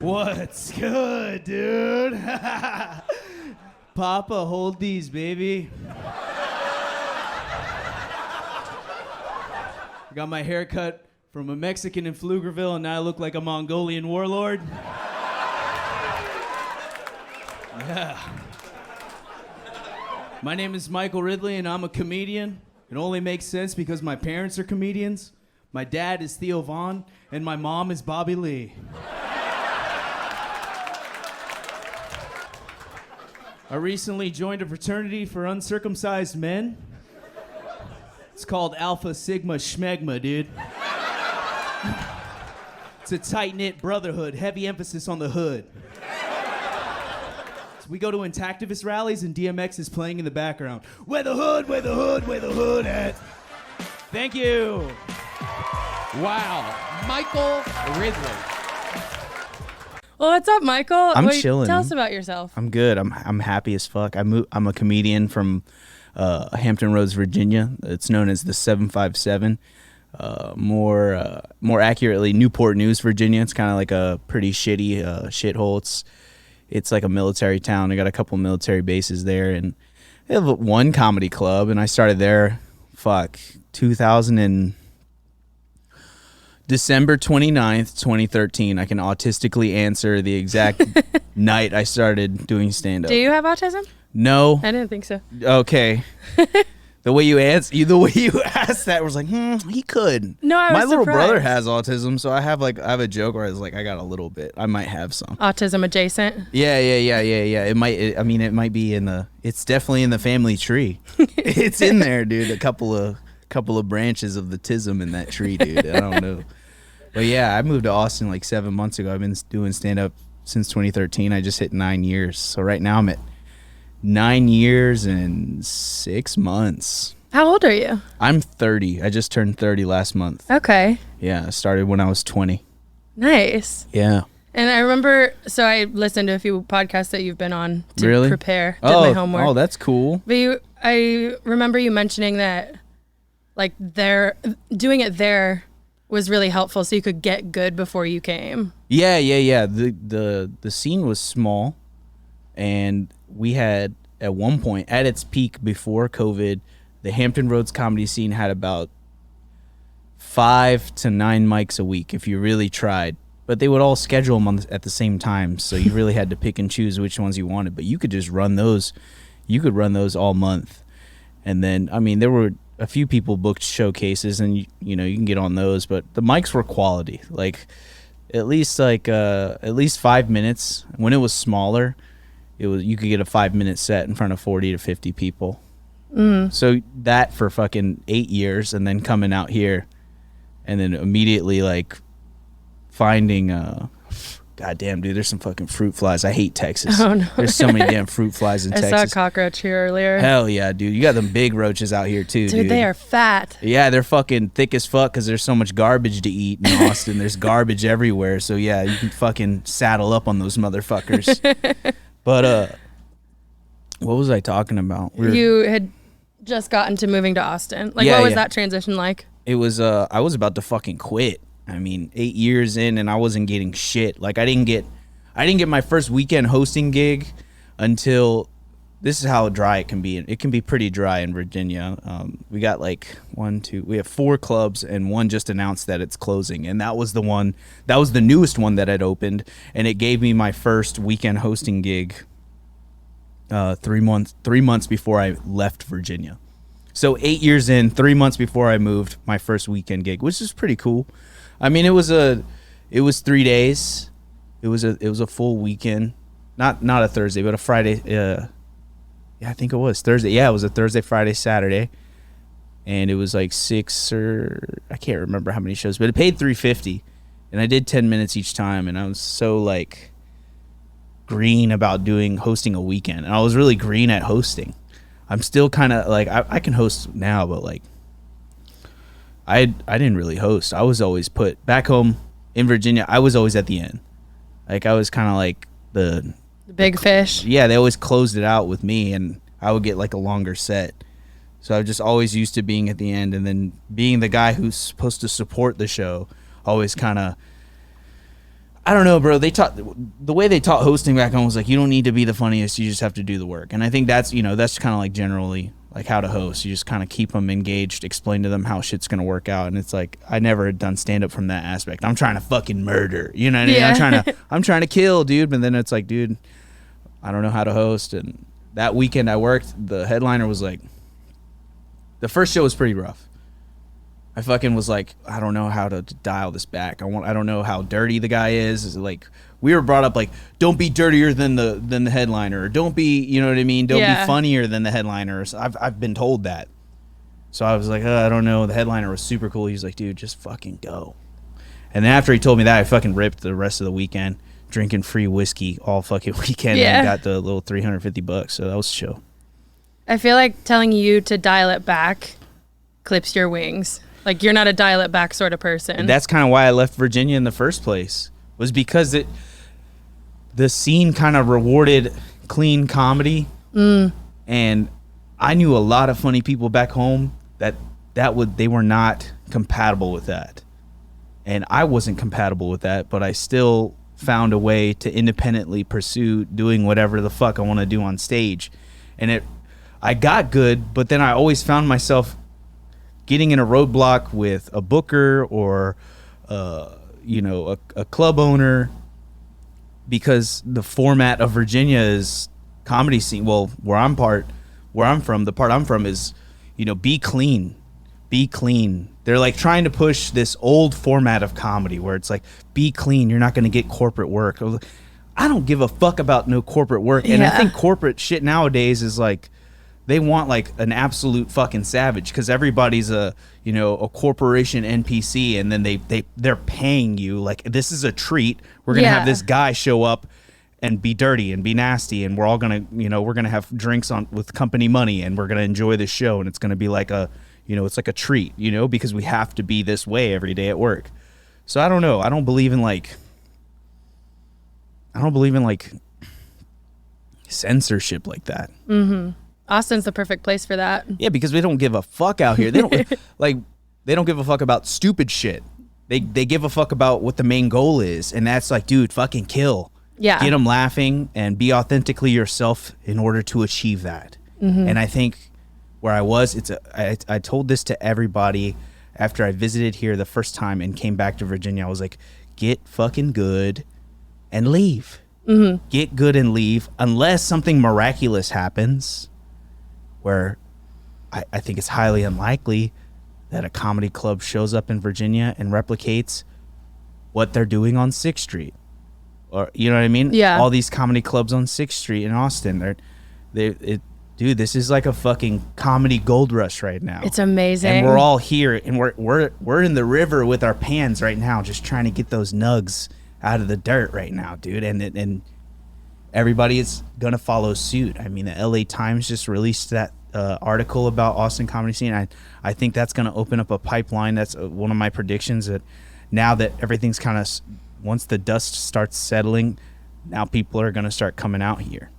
What's good, dude? Papa, hold these, baby. I got my hair cut from a Mexican in Pflugerville, and now I look like a Mongolian warlord. Yeah. My name is Michael Ridley, and I'm a comedian. It only makes sense because my parents are comedians. My dad is Theo Vaughn, and my mom is Bobby Lee. I recently joined a fraternity for uncircumcised men. It's called Alpha Sigma Schmegma, dude. It's a tight-knit brotherhood, heavy emphasis on the hood. So we go to intactivist rallies and DMX is playing in the background. Where the hood, where the hood, where the hood at? Thank you. Wow. Michael Ridley. Well, what's up, Michael? I'm chilling. Tell us about yourself. I'm good. I'm happy as fuck. I'm a comedian from Hampton Roads, Virginia. It's known as the 757. More accurately, Newport News, Virginia. It's kind of like a pretty shitty shithole. It's like a military town. I got a couple military bases there, and they have one comedy club. And I started there, 2000 December 29th, 2013. I can autistically answer the exact night I started doing stand-up. Do you have autism? No. I didn't think so. Okay. The way you asked that was like, he could. No, I was My little surprised. brother has autism, so I have a joke where I was like, I got a little bit. I might have some. Autism adjacent? Yeah. It might be it's definitely in the family tree. It's in there, dude. A couple of branches of the tism in that tree, dude. I don't know. But yeah, I moved to Austin like 7 months ago. I've been doing stand-up since 2013. I just hit 9 years. So right now I'm at 9 years and 6 months. How old are you? I'm 30. I just turned 30 last month. Okay. Yeah, I started when I was 20. Nice. Yeah. And I remember, so I listened to a few podcasts that you've been on to Really? prepare, did my homework. Oh, that's cool. But I remember you mentioning that, like, doing it there was really helpful so you could get good before you came. Yeah. The scene was small, and we had, at one point, at its peak before COVID, the Hampton Roads comedy scene had about 5 to 9 mics a week if you really tried. But they would all schedule them at the same time, so you really had to pick and choose which ones you wanted. But you could just run those. You could run those all month. And then, I mean, there were a few people booked showcases, and you can get on those. But the mics were quality. Like, at least 5 minutes. When it was smaller, you could get a 5-minute set in front of 40 to 50 people. So that for fucking 8 years, and then coming out here, and then immediately like finding goddamn, dude, there's some fucking fruit flies. I hate Texas. Oh, no. There's so many damn fruit flies in I Texas. saw a cockroach here earlier. Hell yeah, dude. You got them big roaches out here too, dude. Dude, they are fat. Yeah, they're fucking thick as fuck because there's so much garbage to eat in Austin. There's garbage everywhere. So yeah, you can fucking saddle up on those motherfuckers. But what was I talking about? You had just gotten to moving to Austin. Like, Yeah, what was yeah. that transition like? It was I was about to fucking quit. I mean, 8 years in, and I wasn't getting shit. Like, I didn't get my first weekend hosting gig until, this is how dry it can be. It can be pretty dry in Virginia. We got like we have 4 clubs, and one just announced that it's closing, and that was the newest one that had opened, and it gave me my first weekend hosting gig 3 months before I left Virginia. So 8 years in, 3 months before I moved, my first weekend gig, which is pretty cool. I mean, it was 3 days. It was a full weekend, not a Thursday, but a Friday. Yeah, I think it was Thursday. Yeah, it was a Thursday, Friday, Saturday, and it was like 6 or I can't remember how many shows, but it paid $350, and I did 10 minutes each time, and I was so like green about hosting a weekend, and I was really green at hosting. I'm still kind of like I can host now, but like I didn't really host. I was always put back home in Virginia. I was always at the end. Like, I was kind of like the big fish. Yeah, they always closed it out with me, and I would get like a longer set. So I was just always used to being at the end, and then being the guy who's supposed to support the show always kind of, I don't know, bro. The way they taught hosting back home was like, you don't need to be the funniest. You just have to do the work. And I think that's, that's kind of like generally like how to host. You just kind of keep them engaged, explain to them how shit's going to work out. And it's like, I never had done stand up from that aspect. I'm trying to fucking murder, you know what I mean? Yeah. I'm trying to kill, dude. But then it's like, dude, I don't know how to host. And that weekend I worked, the headliner was like, the first show was pretty rough. I fucking was like, I don't know how to dial this back. I don't know how dirty the guy is. Like, we were brought up like, don't be dirtier than the headliner, or don't be, you know what I mean? Don't be funnier than the headliner. So I've been told that. So I was like, I don't know. The headliner was super cool. He's like, dude, just fucking go. And then after he told me that, I fucking ripped the rest of the weekend, drinking free whiskey all fucking weekend, and got the little $350. So that was chill. I feel like telling you to dial it back clips your wings. Like, you're not a dial it back sort of person. And that's kind of why I left Virginia in the first place, was because the scene kind of rewarded clean comedy. And I knew a lot of funny people back home they were not compatible with that. And I wasn't compatible with that, but I still found a way to independently pursue doing whatever the fuck I want to do on stage. And I got good, but then I always found myself getting in a roadblock with a booker or, a club owner, because the format of Virginia is comedy scene. Well, where I'm from, the part I'm from is, be clean. They're like trying to push this old format of comedy where it's like, be clean. You're not going to get corporate work. I don't give a fuck about no corporate work. And I think corporate shit nowadays is like, they want like an absolute fucking savage, because everybody's a corporation NPC, and then they're paying you like, this is a treat. We're gonna have this guy show up and be dirty and be nasty, and we're all gonna we're gonna have drinks with company money, and we're gonna enjoy the show, and it's gonna be like it's like a treat, because we have to be this way every day at work. So I don't know. I don't believe in like censorship like that. Mm-hmm. Austin's the perfect place for that. Yeah, because we don't give a fuck out here. They don't they don't give a fuck about stupid shit. They give a fuck about what the main goal is, and that's like, dude, fucking kill. Yeah. Get them laughing and be authentically yourself in order to achieve that. Mm-hmm. And I think where I was, I told this to everybody after I visited here the first time and came back to Virginia. I was like, get fucking good and leave. Mm-hmm. Get good and leave, unless something miraculous happens, where I think it's highly unlikely that a comedy club shows up in Virginia and replicates what they're doing on 6th Street. Or, you know what I mean? Yeah. All these comedy clubs on 6th Street in Austin, dude, this is like a fucking comedy gold rush right now. It's amazing. And we're all here, and we're in the river with our pans right now, just trying to get those nugs out of the dirt right now, dude. And everybody is going to follow suit. I mean, the LA Times just released that article about Austin comedy scene. I think that's going to open up a pipeline. That's one of my predictions, that now that everything's kind of, once the dust starts settling, now people are going to start coming out here.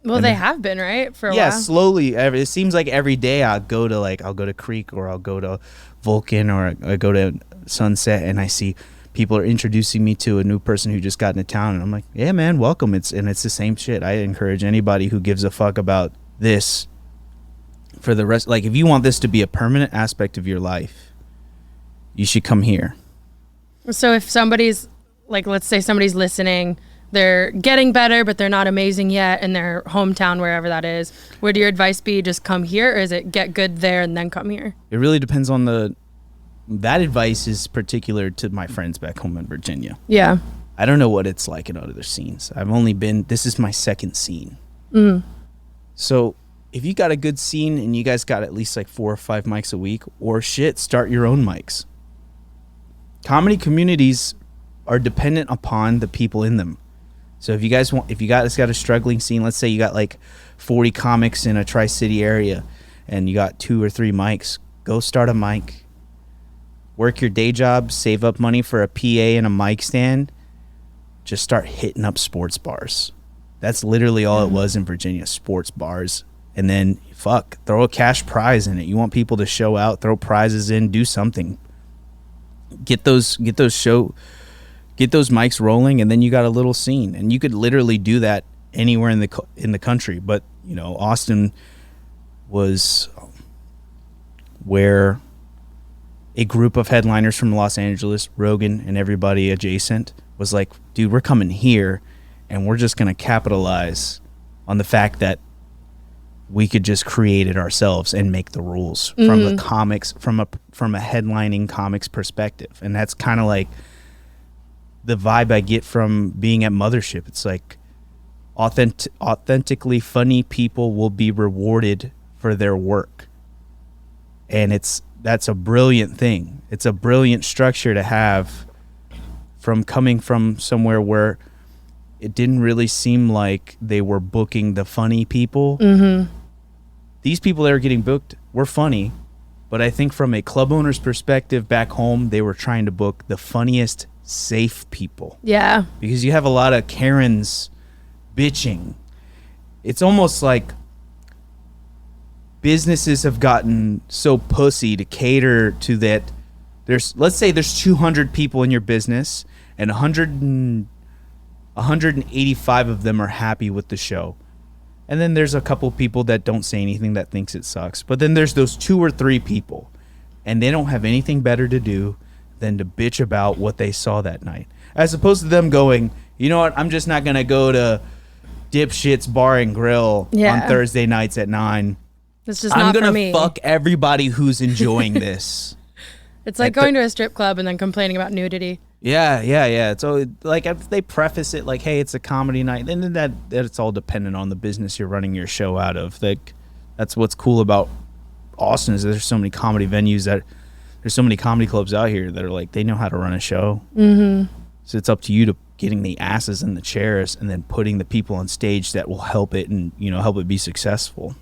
Well, and they have been, right? For a while. Yeah, slowly. It seems like every day I'll go to Creek, or I'll go to Vulcan, or I go to Sunset, and I see people are introducing me to a new person who just got into town, and I'm like, yeah, man, welcome. It's the same shit. I encourage anybody who gives a fuck about this for the rest. Like, if you want this to be a permanent aspect of your life, you should come here. So if somebody's like, let's say somebody's listening, they're getting better, but they're not amazing yet in their hometown, wherever that is, would your advice be just come here, or is it get good there and then come here? It really depends on that advice is particular to my friends back home in Virginia. Yeah. I don't know what it's like in other scenes. This is my second scene. Mm. So if you got a good scene and you guys got at least like 4 or 5 mics a week, or shit, start your own mics. Comedy communities are dependent upon the people in them. So if you guys got a struggling scene, let's say you got like 40 comics in a Tri-City area and you got 2 or 3 mics, go start a mic. Work your day job, save up money for a PA and a mic stand. Just start hitting up sports bars. That's literally all it was in Virginia, sports bars. And then throw a cash prize in it. You want people to show out, throw prizes in, do something. Get those get those mics rolling, and then you got a little scene. And you could literally do that anywhere in the country. But, you know, Austin was where a group of headliners from Los Angeles, Rogan and everybody adjacent, was like, dude, we're coming here and we're just going to capitalize on the fact that we could just create it ourselves and make the rules from the comics, from a headlining comics perspective. And that's kind of like the vibe I get from being at Mothership. It's like authentically funny people will be rewarded for their work. And that's a brilliant thing. It's a brilliant structure to have, from coming from somewhere where it didn't really seem like they were booking the funny people. These people that are getting booked were funny, but I think from a club owner's perspective back home, they were trying to book the funniest, safe people. Yeah. Because you have a lot of Karens bitching. It's almost like businesses have gotten so pussy to cater to that. Let's say there's 200 people in your business and 185 of them are happy with the show. And then there's a couple people that don't say anything, that thinks it sucks. But then there's those 2 or 3 people, and they don't have anything better to do than to bitch about what they saw that night. As opposed to them going, you know what, I'm just not going to go to Dipshit's Bar and Grill on Thursday nights at 9. It's just not for me. I'm going to fuck everybody who's enjoying this. It's like going to a strip club and then complaining about nudity. Yeah. So like if they preface it like, hey, it's a comedy night, then that it's all dependent on the business you're running your show out of. Like that's what's cool about Austin is there's so many comedy venues there's so many comedy clubs out here that are like they know how to run a show. So it's up to you to getting the asses in the chairs and then putting the people on stage that will help it and help it be successful.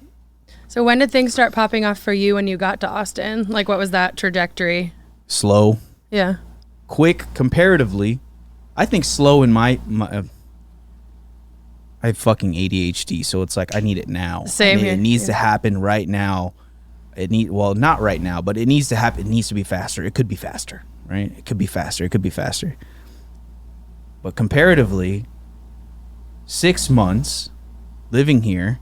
So when did things start popping off for you when you got to Austin? Like what was that trajectory? Slow. Yeah. Quick comparatively. I think slow in my I have fucking ADHD, so it's like I need it now. Same here. It needs to happen right now. Not right now, but it needs to happen. It needs to be faster. It could be faster, right? It could be faster. But comparatively, 6 months living here,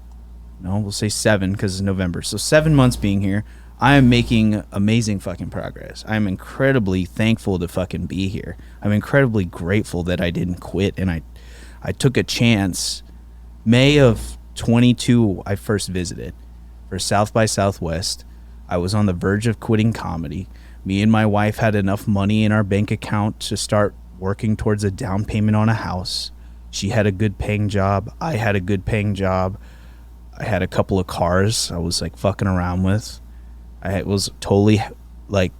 we'll say 7 because it's November. So 7 months being here, I am making amazing fucking progress. I'm incredibly thankful to fucking be here. I'm incredibly grateful that I didn't quit and I took a chance. May of 22, I first visited for South by Southwest. I was on the verge of quitting comedy. Me and my wife had enough money in our bank account to start working towards a down payment on a house. She had a good paying job. I had a good paying job. I had a couple of cars I was like fucking around with. I was totally like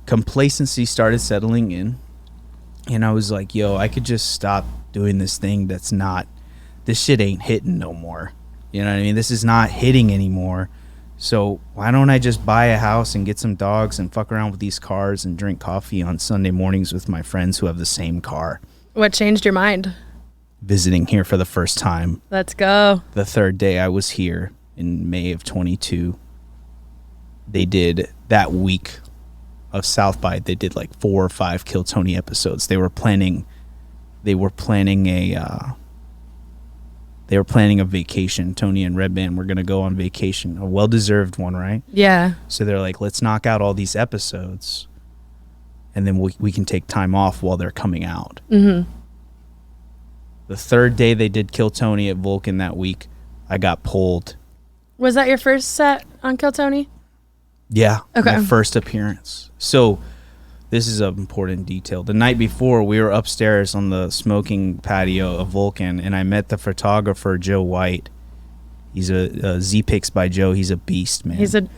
complacency started settling in. And I was like, yo, I could just stop doing this thing this shit ain't hitting no more. You know what I mean? This is not hitting anymore. So why don't I just buy a house and get some dogs and fuck around with these cars and drink coffee on Sunday mornings with my friends who have the same car? What changed your mind? Visiting here for the first time. Let's go. The third day I was here in May of 22. They did that week of South by, they did like 4 or 5 Kill Tony episodes. They were planning a vacation. Tony and Redban were going to go on vacation, a well-deserved one, right? Yeah. So they're like, let's knock out all these episodes and then we can take time off while they're coming out. The third day they did Kill Tony at Vulcan that week, I got pulled. Was that your first set on Kill Tony? Yeah. Okay. My first appearance. So this is an important detail. The night before, we were upstairs on the smoking patio of Vulcan, and I met the photographer, Joe White. He's a Z-Pics by Joe. He's a beast, man. He's the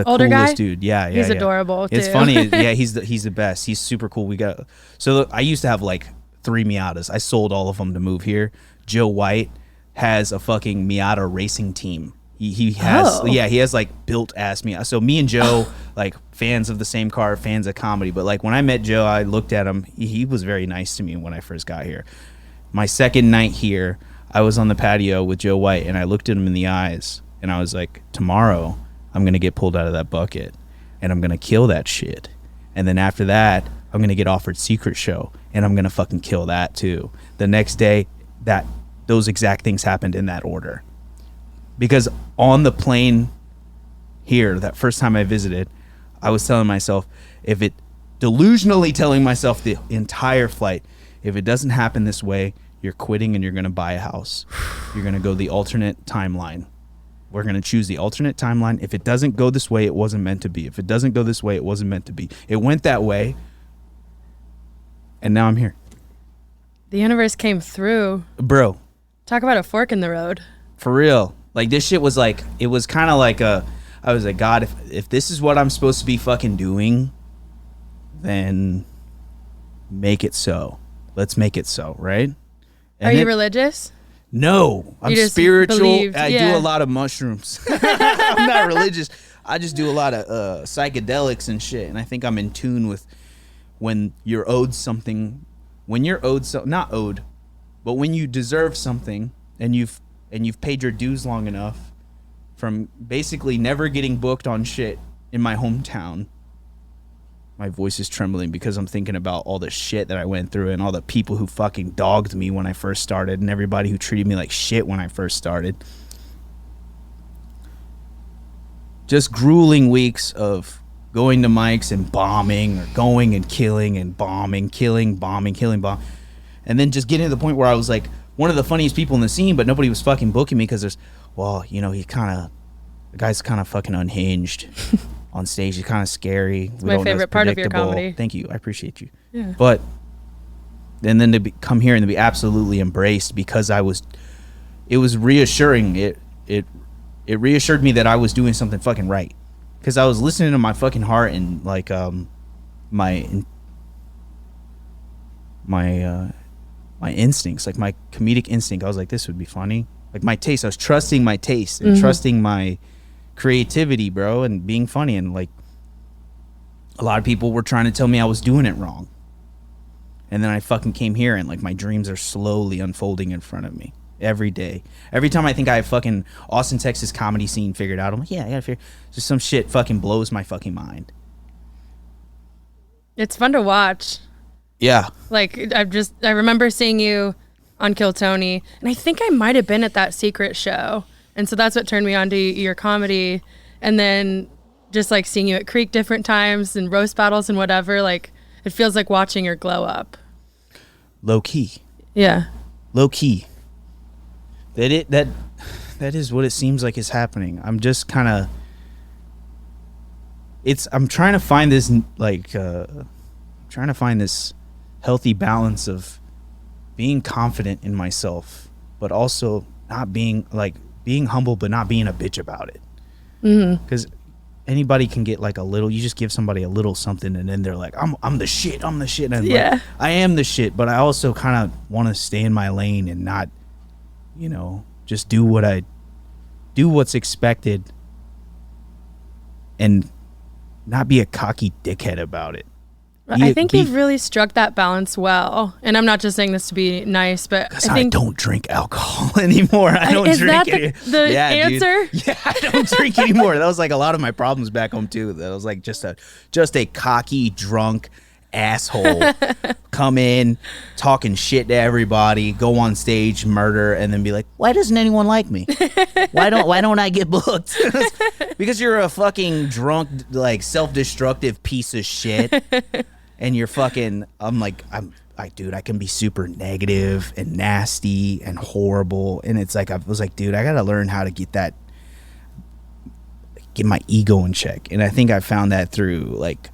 older coolest guy? dude. Yeah. He's adorable, too. It's funny. Yeah, he's the best. He's super cool. I used to have like 3 Miatas. I sold all of them to move here. Joe White has a fucking Miata racing team. He has like built ass Miata. So me and Joe, like fans of the same car, fans of comedy. But like when I met Joe, I looked at him. He was very nice to me when I first got here. My second night here, I was on the patio with Joe White, and I looked at him in the eyes, and I was like, tomorrow I'm gonna get pulled out of that bucket, and I'm gonna kill that shit. And then after that, I'm going to get offered Secret Show, and I'm going to fucking kill that too. The next day, those exact things happened in that order. Because on the plane here, that first time I visited, I was telling myself, delusionally telling myself the entire flight, if it doesn't happen this way, you're quitting and you're going to buy a house. You're going to go the alternate timeline. We're going to choose the alternate timeline. If it doesn't go this way, it wasn't meant to be. If it doesn't go this way, it wasn't meant to be. It went that way, and now I'm here. The universe came through. Bro. Talk about a fork in the road. For real. Like, this shit was like, it was kind of like I was like, God, if this is what I'm supposed to be fucking doing, then make it so. Let's make it so, right? And Are you religious? No, I'm spiritual. Believed, I do a lot of mushrooms. I'm not religious. I just do a lot of psychedelics and shit. And I think I'm in tune with when you're owed something. When you're owed not owed, but when you deserve something and you've paid your dues long enough, from basically never getting booked on shit in my hometown. My voice is trembling because I'm thinking about all the shit that I went through and all the people who fucking dogged me when I first started and everybody who treated me like shit when I first started. Just grueling weeks of going to mics and bombing, or going and killing and bombing, killing, bombing, killing, bomb. And then just getting to the point where I was like one of the funniest people in the scene, but nobody was fucking booking me because the guy's kind of fucking unhinged. On stage, he's kind of scary. It's my favorite part of your comedy. Thank you, I appreciate you. Yeah. But and then to come here and to be absolutely embraced because it was reassuring. It reassured me that I was doing something fucking right because I was listening to my fucking heart and like my instincts, like my comedic instinct. I was like, this would be funny. Like my taste, I was trusting my taste and trusting my creativity, bro, and being funny. And like a lot of people were trying to tell me I was doing it wrong, and then I fucking came here and like my dreams are slowly unfolding in front of me every day. Every time I think I have fucking Austin, Texas comedy scene figured out, I'm like, yeah, I gotta figure, just some shit fucking blows my fucking mind. It's fun to watch. Yeah, like I remember seeing you on Kill Tony, and I think I might have been at that Secret Show. And so that's what turned me on to your comedy. And then just like seeing you at Creek different times and roast battles and whatever, like it feels like watching your glow up. Low key. Yeah. Low key. That is what it seems like is happening. I'm just kind of I'm trying to find this healthy balance of being confident in myself, but also not being humble, but not being a bitch about it. Because anybody can get like a little. You just give somebody a little something, and then they're like, "I'm the shit. I'm the shit." And yeah, like, I am the shit, but I also kind of want to stay in my lane and not, just do what's expected, and not be a cocky dickhead about it. I think you've really struck that balance well. And I'm not just saying this to be nice, but because I don't drink alcohol anymore. I don't drink it. The answer? Dude. Yeah, I don't drink anymore. That was like a lot of my problems back home too. That was like just a cocky, drunk asshole come in talking shit to everybody, go on stage, murder, and then be like, why doesn't anyone like me? Why don't I get booked? Because you're a fucking drunk, like self-destructive piece of shit. And you're fucking, dude, I can be super negative and nasty and horrible. And it's like, I was like, dude, I got to learn how to get my ego in check. And I think I found that through like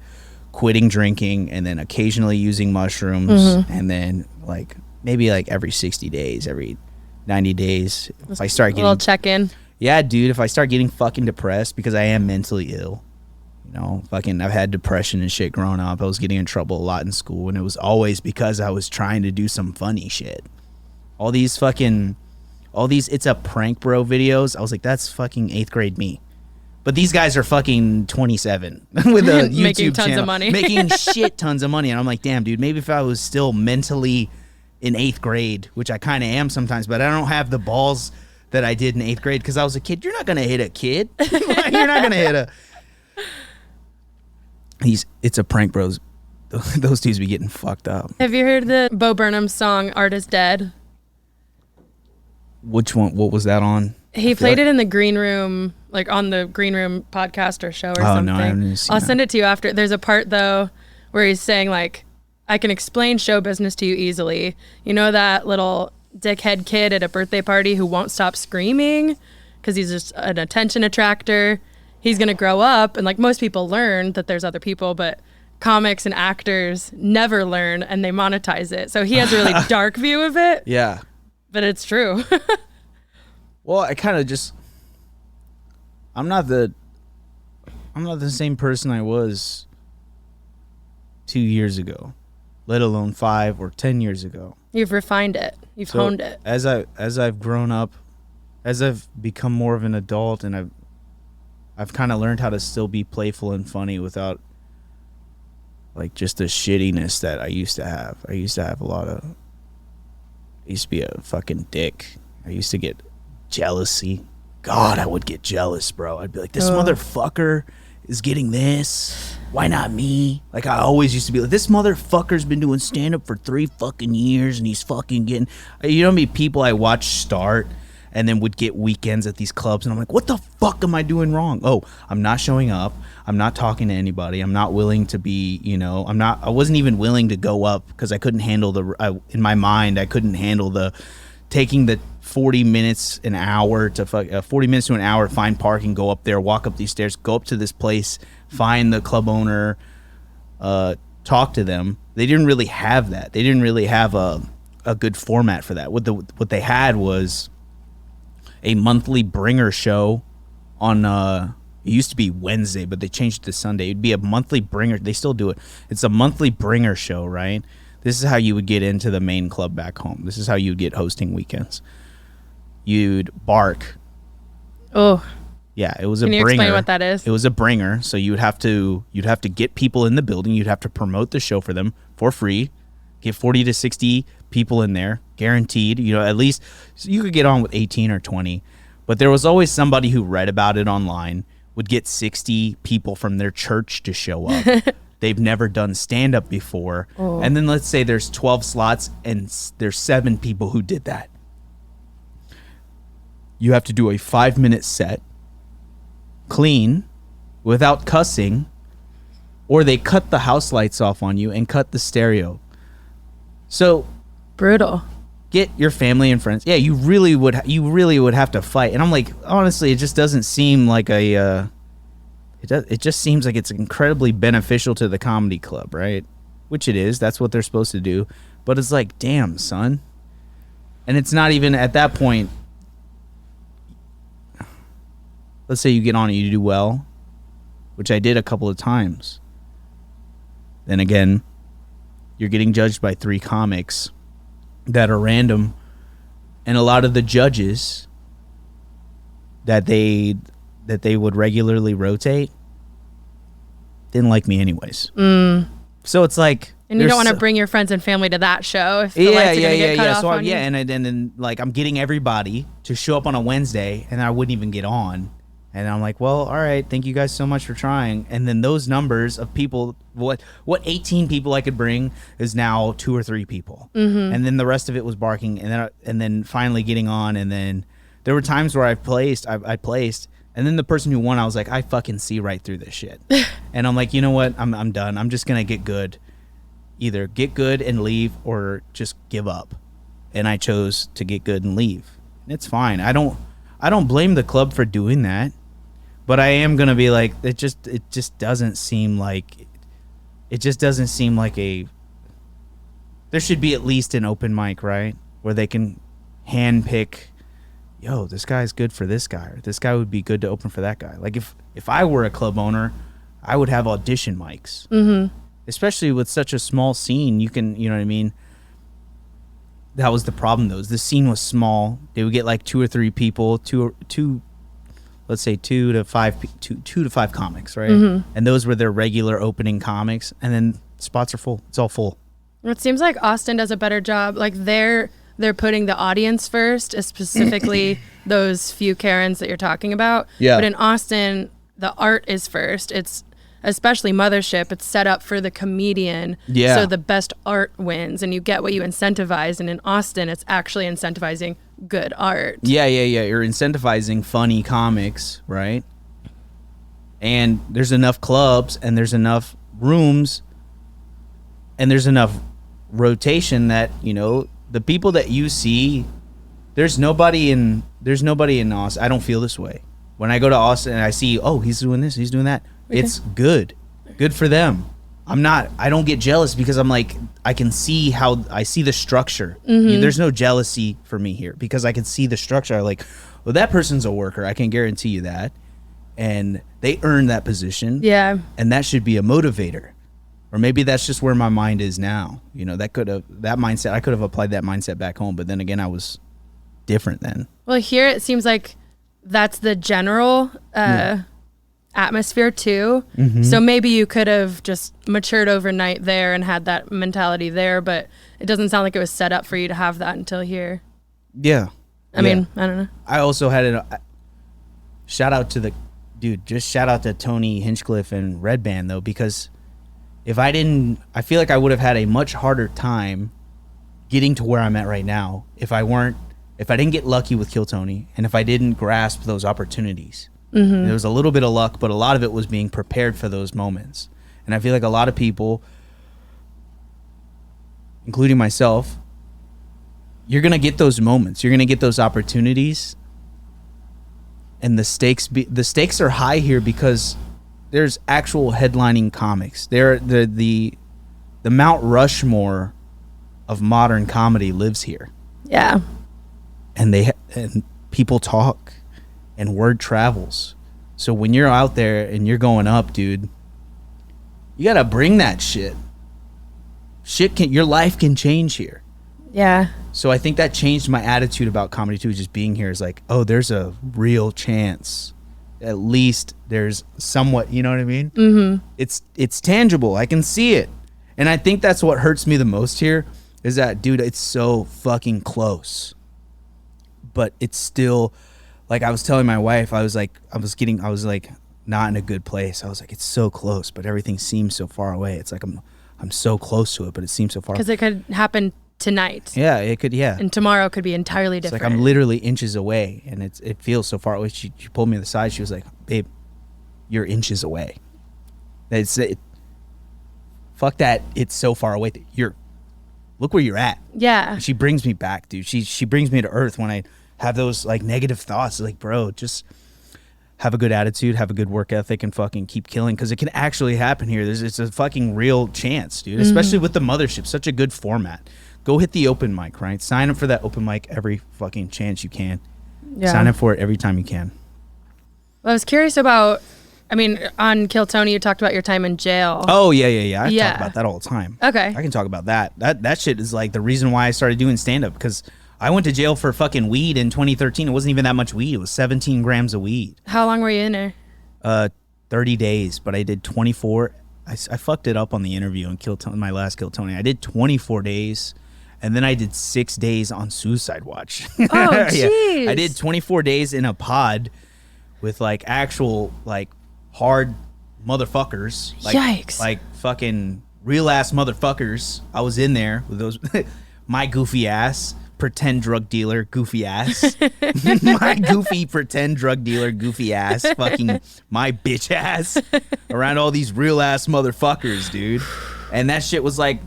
quitting drinking and then occasionally using mushrooms. And then like maybe like every 60 days, every 90 days, if I start getting a little check in. Yeah, dude, if I start getting fucking depressed because I am mentally ill. I've had depression and shit growing up. I was getting in trouble a lot in school, and it was always because I was trying to do some funny shit. All these it's a prank bro videos. I was like, that's fucking 8th grade me. But these guys are fucking 27 with a YouTube making tons channel, of money. making shit tons of money. And I'm like, damn, dude, maybe if I was still mentally in 8th grade, which I kind of am sometimes, but I don't have the balls that I did in 8th grade because I was a kid. You're not going to hit a kid. You're not going to hit a... It's a prank bros those dudes be getting fucked up. Have you heard the Bo Burnham song "Art Is Dead"? Which one? What was that on? He played it in the Green Room, like on the Green Room podcast or show or something. No, I haven't seen I'll that. send it to you after. There's a part though where he's saying like, I can explain show business to you easily. You know that little dickhead kid at a birthday party who won't stop screaming because he's just an attention attractor. He's going to grow up, and like most people learn that there's other people, but comics and actors never learn, and they monetize it. So he has a really dark view of it, Yeah. but it's true. Well, I kind of just, I'm not the same person I was 2 years ago, let alone 5 or 10 years ago. You've refined it. You've honed it. As I've grown up, as I've become more of an adult, and I've kind of learned how to still be playful and funny without like just the shittiness that I used to have. I used to be a fucking dick. I used to get jealousy. God, I would get jealous, bro. I'd be like, this motherfucker is getting this. Why not me? Like, I always used to be like, this motherfucker's been doing stand-up for 3 fucking years, and he's fucking getting... You know how many people I watch start and then would get weekends at these clubs, and I'm like, what the fuck am I doing wrong? Oh, I'm not showing up. I'm not talking to anybody. I'm not willing to be, I wasn't even willing to go up because I couldn't handle in my mind, I couldn't handle taking the 40 minutes an hour to 40 minutes to an hour, find parking, go up there, walk up these stairs, go up to this place, find the club owner, talk to them. They didn't really have that. They didn't really have a good format for that. What they had was a monthly bringer show on it used to be Wednesday, but they changed it to Sunday. It'd be a monthly bringer. They still do it. It's a monthly bringer show, right? This is how you would get into the main club back home. This is how you would get hosting weekends. You'd bark. Oh. Yeah, it was a bringer. Can you explain what that is? It was a bringer, so you'd have to get people in the building. You'd have to promote the show for them for free. Get 40 to 60 people in there, guaranteed. At least so you could get on with 18 or 20. But there was always somebody who read about it online, would get 60 people from their church to show up. They've never done stand-up before. Oh. And then let's say there's 12 slots and there's 7 people who did that. You have to do a 5-minute set, clean, without cussing, or they cut the house lights off on you and cut the stereo. So brutal. Get your family and friends. Yeah, you really would have to fight. And I'm like, honestly, it just doesn't seem like it just seems like it's incredibly beneficial to the comedy club, right? Which it is. That's what they're supposed to do. But it's like, damn, son. And it's not even at that point. Let's say you get on and you do well, which I did a couple of times. Then again, you're getting judged by 3 comics that are random, and a lot of the judges that they would regularly rotate didn't like me anyways. So it's like, and you don't want to bring your friends and family to that show if the lights are gonna get cut off on you. And then like I'm getting everybody to show up on a Wednesday, and I wouldn't even get on. And I'm like, well, all right, thank you guys so much for trying. And then those numbers of people, what 18 people I could bring is now 2 or 3 people. Mm-hmm. And then the rest of it was barking, and then finally getting on. And then there were times where I placed, and then the person who won, I was like, I fucking see right through this shit. And I'm like, you know what? I'm done. I'm just gonna get good. Either get good and leave, or just give up. And I chose to get good and leave. And it's fine. I don't blame the club for doing that. But I am gonna be like, it just doesn't seem like a. There should be at least an open mic, right, where they can handpick. Yo, this guy's good for this guy, or this guy would be good to open for that guy. Like if I were a club owner, I would have audition mics. Mm-hmm. Especially with such a small scene, you know what I mean. That was the problem though. The scene was small. They would get like 2 or 3 people, let's say 2 to 5 comics, right? Mm-hmm. And those were their regular opening comics, and then spots are full. It's all full. It seems like Austin does a better job. Like they're putting the audience first, specifically those few Karens that you're talking about. Yeah. But in Austin, the art is first. It's especially Mothership, it's set up for the comedian. Yeah. So the best art wins and you get what you incentivize. And in Austin, it's actually incentivizing good art. Yeah. You're incentivizing funny comics, right? And there's enough clubs and there's enough rooms and there's enough rotation that, you know, the people that you see, there's nobody in Austin. I don't feel this way. When I go to Austin and I see, oh, he's doing this, he's doing that. Okay. It's good for them. I don't get jealous because I'm like, I can see how I see the structure. There's no jealousy for me here because I can see the structure. I'm like, well, that person's a worker. I can guarantee you that. And they earned that position. Yeah. And that should be a motivator. Or maybe that's just where my mind is now. You know, that mindset, I could have applied that mindset back home. But then again, I was different then. Well, here it seems like that's the general atmosphere too. So maybe you could have just matured overnight there and had that mentality there, but it doesn't sound like it was set up for you to have that until here. Yeah. I mean, I don't know. I also had shout out to Tony Hinchcliffe and Redban though, because I feel like I would have had a much harder time getting to where I'm at right now if I didn't get lucky with Kill Tony and if I didn't grasp those opportunities. There was a little bit of luck, but a lot of it was being prepared for those moments. And I feel like a lot of people, including myself, you're going to get those moments. You're going to get those opportunities. And the stakes are high here because there's actual headlining comics. The Mount Rushmore of modern comedy lives here. Yeah. And people talk and word travels. So when you're out there and you're going up, dude, you got to bring that shit. Your life can change here. Yeah. So I think that changed my attitude about comedy too, just being here is like, oh, there's a real chance. At least there's somewhat, you know what I mean? Mm-hmm. It's tangible. I can see it. And I think that's what hurts me the most here is that, dude, it's so fucking close. But it's still, like I was telling my wife, I was like not in a good place. I was like, it's so close, but everything seems so far away. It's like I'm so close to it, but it seems so far. Because it could happen tonight. Yeah, it could. Yeah. And tomorrow could be entirely different. It's like I'm literally inches away, and it feels so far away. She pulled me to the side. She was like, "Babe, you're inches away." Fuck that. It's so far away. Look where you're at. Yeah. And she brings me back, dude. She brings me to earth when I have those like negative thoughts. Like, bro, just have a good attitude, have a good work ethic, and fucking keep killing because it can actually happen here. It's a fucking real chance, dude. Especially with the Mothership, such a good format. Go hit the open mic, right? Sign up for that open mic every fucking chance you can. Yeah. Sign up for it every time you can. Well, I was curious about, I mean, on Kill Tony, you talked about your time in jail. Oh, yeah. I talk about that all the time. Okay. I can talk about that. That shit is like the reason why I started doing stand-up because I went to jail for fucking weed in 2013. It wasn't even that much weed. It was 17 grams of weed. How long were you in there? 30 days, but I did 24. I fucked it up on the interview on my last Kill Tony. I did 24 days. And then I did 6 days on suicide watch. Oh, jeez. Yeah. I did 24 days in a pod with like actual like hard motherfuckers. Like, Yikes. Like fucking real ass motherfuckers. I was in there with those, my goofy ass, pretend drug dealer, goofy ass. My goofy pretend drug dealer, goofy ass, fucking my bitch ass around all these real ass motherfuckers, dude. And that shit was like,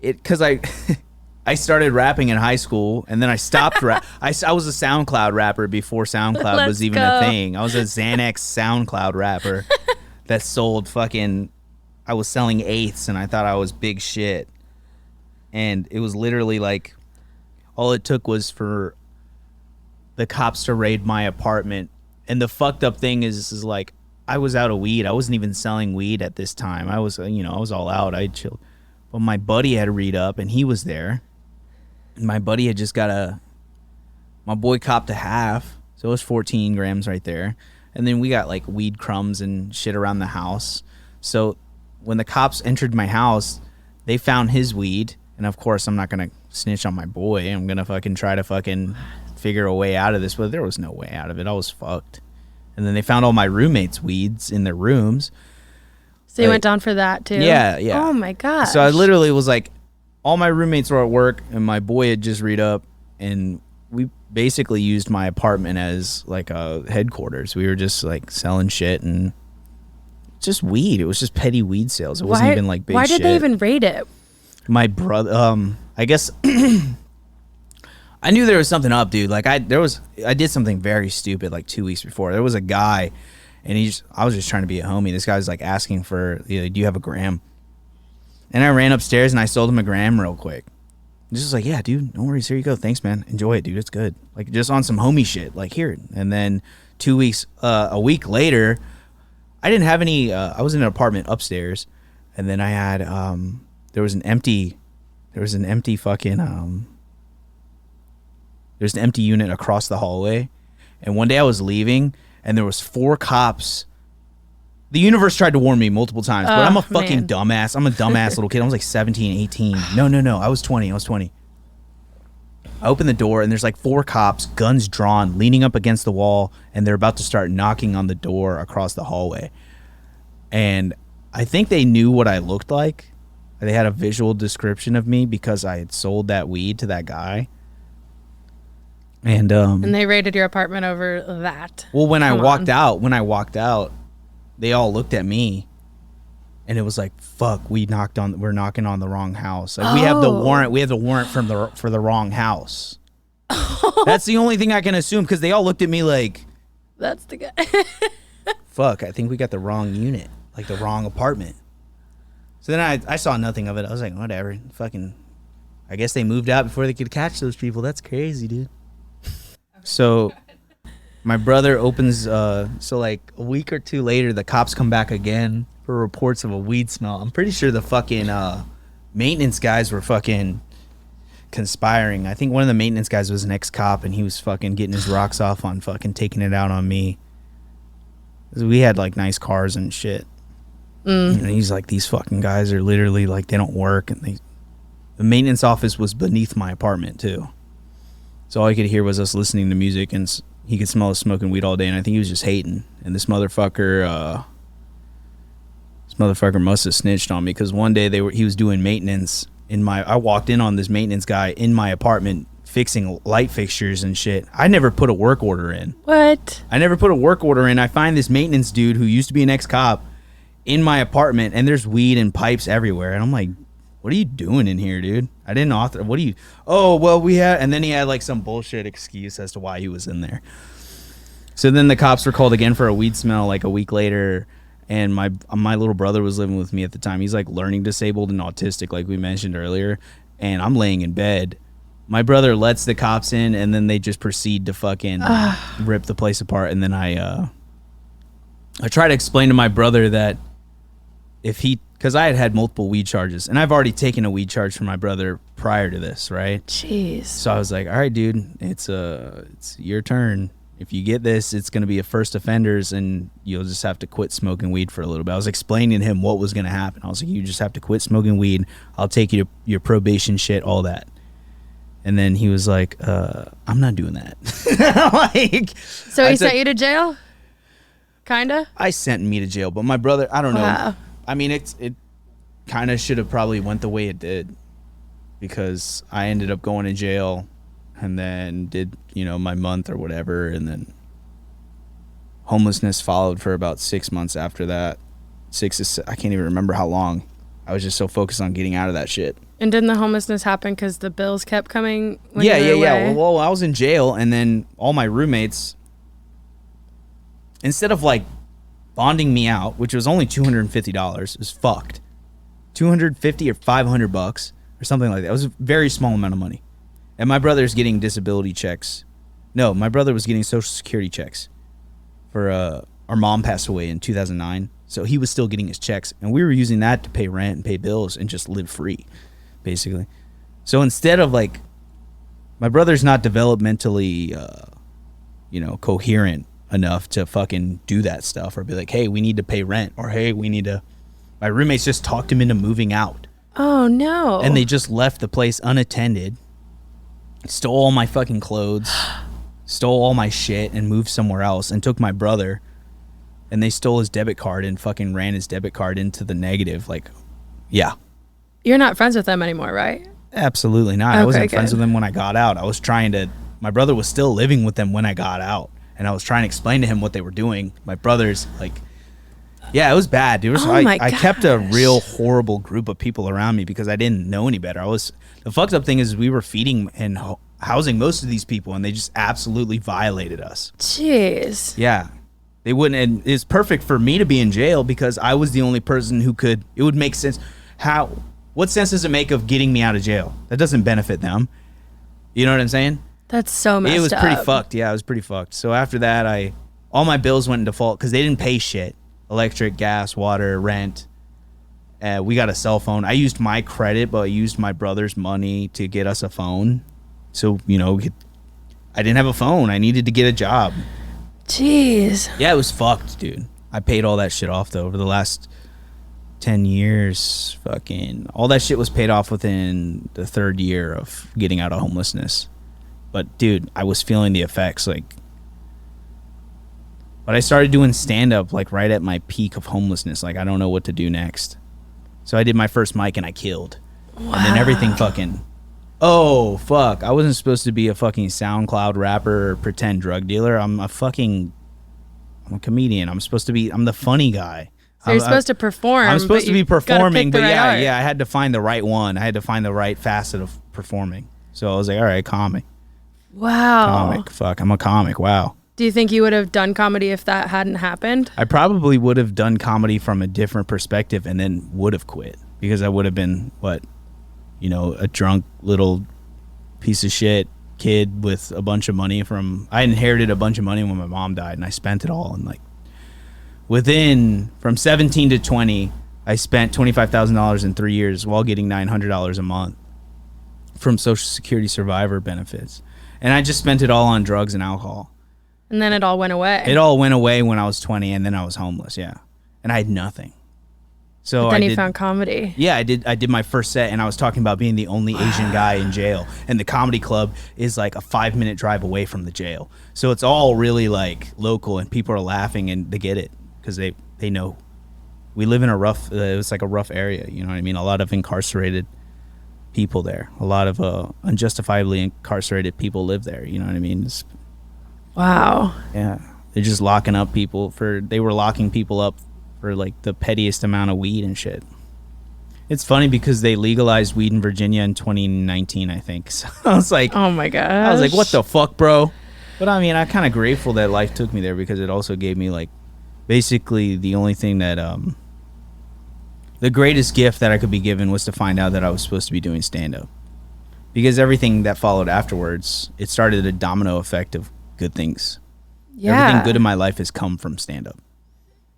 because I started rapping in high school and then I stopped rap. I was a SoundCloud rapper before SoundCloud was even a thing. I was a Xanax SoundCloud rapper that sold fucking, I was selling eighths and I thought I was big shit. And it was literally like, all it took was for the cops to raid my apartment. And the fucked up thing is like, I was out of weed. I wasn't even selling weed at this time. I was all out. I chilled. But my buddy had read up and he was there. And my buddy had just my boy copped a half. So it was 14 grams right there. And then we got like weed crumbs and shit around the house. So when the cops entered my house, they found his weed. And of course, I'm not going to snitch on my boy. I'm going to fucking try to fucking figure a way out of this. But there was no way out of it. I was fucked. And then they found all my roommates' weeds in their rooms. So you Like, went down for that too? Yeah, yeah. Oh my god. So I literally was like, all my roommates were at work, and my boy had just read up, and we basically used my apartment as like a headquarters. We were just like selling shit and just weed. It was just petty weed sales. It wasn't even like big Why shit. did they even raid it? My brother, I guess I knew there was something up, dude. Like I did something very stupid like 2 weeks before. There was a guy, and I was just trying to be a homie. This guy was like asking for, do you have a gram? And I ran upstairs and I sold him a gram real quick. Just like, yeah, dude, no worries. Here you go. Thanks, man. Enjoy it, dude. It's good. Like just on some homie shit. Like here. And then a week later, I didn't have any. I was in an apartment upstairs, and then I had there's an empty unit across the hallway, and one day I was leaving, and there was 4 cops. The universe tried to warn me multiple times, but I'm a fucking dumbass. I'm a dumbass little kid. I was like 17, 18. No. I was 20. I opened the door, and there's like 4 cops, guns drawn, leaning up against the wall, and they're about to start knocking on the door across the hallway. And I think they knew what I looked like. They had a visual description of me because I had sold that weed to that guy. And they raided your apartment over that. Well, when I walked out, they all looked at me, and it was like, "Fuck, we're knocking on the wrong house. Like we have the warrant. We have the warrant for the wrong house." That's the only thing I can assume, because they all looked at me like, "That's the guy." Fuck, I think we got the wrong unit, like the wrong apartment. So then I saw nothing of it. I was like, whatever. Fucking, I guess they moved out before they could catch those people. That's crazy, dude. So my brother opens, so like a week or 2 later, the cops come back again for reports of a weed smell. I'm pretty sure the fucking maintenance guys were fucking conspiring. I think one of the maintenance guys was an ex-cop, and he was fucking getting his rocks off on fucking taking it out on me. We had like nice cars and shit. And he's like, these fucking guys are literally like, they don't work. And the maintenance office was beneath my apartment too. So all I could hear was us listening to music, and he could smell us smoking weed all day. And I think he was just hating. And this motherfucker must have snitched on me, because one day he was doing maintenance I walked in on this maintenance guy in my apartment fixing light fixtures and shit. I never put a work order in. What? I never put a work order in. I find this maintenance dude who used to be an ex-cop in my apartment, and there's weed and pipes everywhere. And I'm like, what are you doing in here, dude? I didn't author. What do you? Oh, well, we had. And then he had like some bullshit excuse as to why he was in there. So then the cops were called again for a weed smell like a week later. And my little brother was living with me at the time. He's like learning disabled and autistic, like we mentioned earlier. And I'm laying in bed. My brother lets the cops in, and then they just proceed to fucking rip the place apart. And then I try to explain to my brother that because I had multiple weed charges, and I've already taken a weed charge from my brother prior to this, right? Jeez. So I was like, all right, dude, it's your turn. If you get this, it's going to be a first offenders, and you'll just have to quit smoking weed for a little bit. I was explaining to him what was going to happen. I was like, you just have to quit smoking weed. I'll take you to your probation shit, all that. And then he was like, I'm not doing that. So he sent you to jail? Kinda? I sent me to jail, but my brother, I don't know. Wow. I mean, it kind of should have probably went the way it did, because I ended up going to jail and then did, my month or whatever. And then homelessness followed for about 6 months after that. I can't even remember how long. I was just so focused on getting out of that shit. And didn't the homelessness happen because the bills kept coming when Yeah. you were away? Well, I was in jail, and then all my roommates, instead of like bonding me out, which was only $250, it was fucked. $250 or $500 or something like that. It was a very small amount of money. And my brother's getting disability checks. No, my brother was getting Social Security checks for our mom passed away in 2009. So he was still getting his checks, and we were using that to pay rent and pay bills and just live free, basically. So instead of like, my brother's not developmentally, coherent enough to fucking do that stuff, or be like, hey, we need to pay rent, or hey, my roommates just talked him into moving out. Oh no. And they just left the place unattended, stole all my fucking clothes, stole all my shit, and moved somewhere else, and took my brother, and they stole his debit card and fucking ran his debit card into the negative. Like, yeah. You're not friends with them anymore, right? Absolutely not. I Okay, wasn't friends good. with them when I got out. I was trying to, my brother was still living with them when I got out, and I was trying to explain to him what they were doing. My brother's like, yeah, it was bad. It was, Oh my I kept a gosh. real horrible group of people around me because I didn't know any better. The fucked up thing is we were feeding and housing most of these people, and they just absolutely violated us. Jeez. Yeah. They wouldn't, and it's perfect for me to be in jail because I was the only person who could, it would make sense. What sense does it make of getting me out of jail? That doesn't benefit them. You know what I'm saying? That's so messed up. It was pretty fucked. Yeah, it was pretty fucked. So after that, all my bills went in default because they didn't pay shit. Electric, gas, water, rent. We got a cell phone. I used my credit, but I used my brother's money to get us a phone. So, I didn't have a phone. I needed to get a job. Jeez. Yeah, it was fucked, dude. I paid all that shit off, though, over the last 10 years. Fucking all that shit was paid off within the 3rd year of getting out of homelessness. But, dude, I was feeling the effects, but I started doing stand-up, right at my peak of homelessness. I don't know what to do next. So I did my first mic, and I killed. Wow. And then everything fucking... Oh, fuck. I wasn't supposed to be a fucking SoundCloud rapper or pretend drug dealer. I'm a comedian. I'm the funny guy. So you're supposed to perform. I'm supposed to be performing, but yeah, I had to find the right one. I had to find the right facet of performing. So I was like, all right, comic. Wow. Comic. Fuck, I'm a comic. Wow. Do you think you would have done comedy if that hadn't happened? I probably would have done comedy from a different perspective and then would have quit because I would have been, a drunk little piece of shit kid with a bunch of money I inherited a bunch of money when my mom died, and I spent it all. And from 17 to 20, I spent $25,000 in 3 years while getting $900 a month from Social Security survivor benefits. And I just spent it all on drugs and alcohol. And then it all went away. It all went away when I was 20, and then I was homeless, yeah. And I had nothing. So but then you found comedy. Yeah, I did my first set, and I was talking about being the only Asian guy in jail. And the comedy club is a 5-minute drive away from the jail. So it's all really local, and people are laughing, and they get it because they know. We live in a rough, it's a rough area, you know what I mean? A lot of incarcerated people there. A lot of unjustifiably incarcerated people live there, you know what I mean? Wow. Yeah. They're just locking up people they were locking people up for the pettiest amount of weed and shit. It's funny because they legalized weed in Virginia in 2019, I think. So I was like, oh my gosh. I was like, what the fuck, bro? But I mean, I'm kind of grateful that life took me there because it also gave me basically the only thing that, the greatest gift that I could be given was to find out that I was supposed to be doing stand-up. Because everything that followed afterwards, it started a domino effect of good things. Yeah. Everything good in my life has come from stand-up.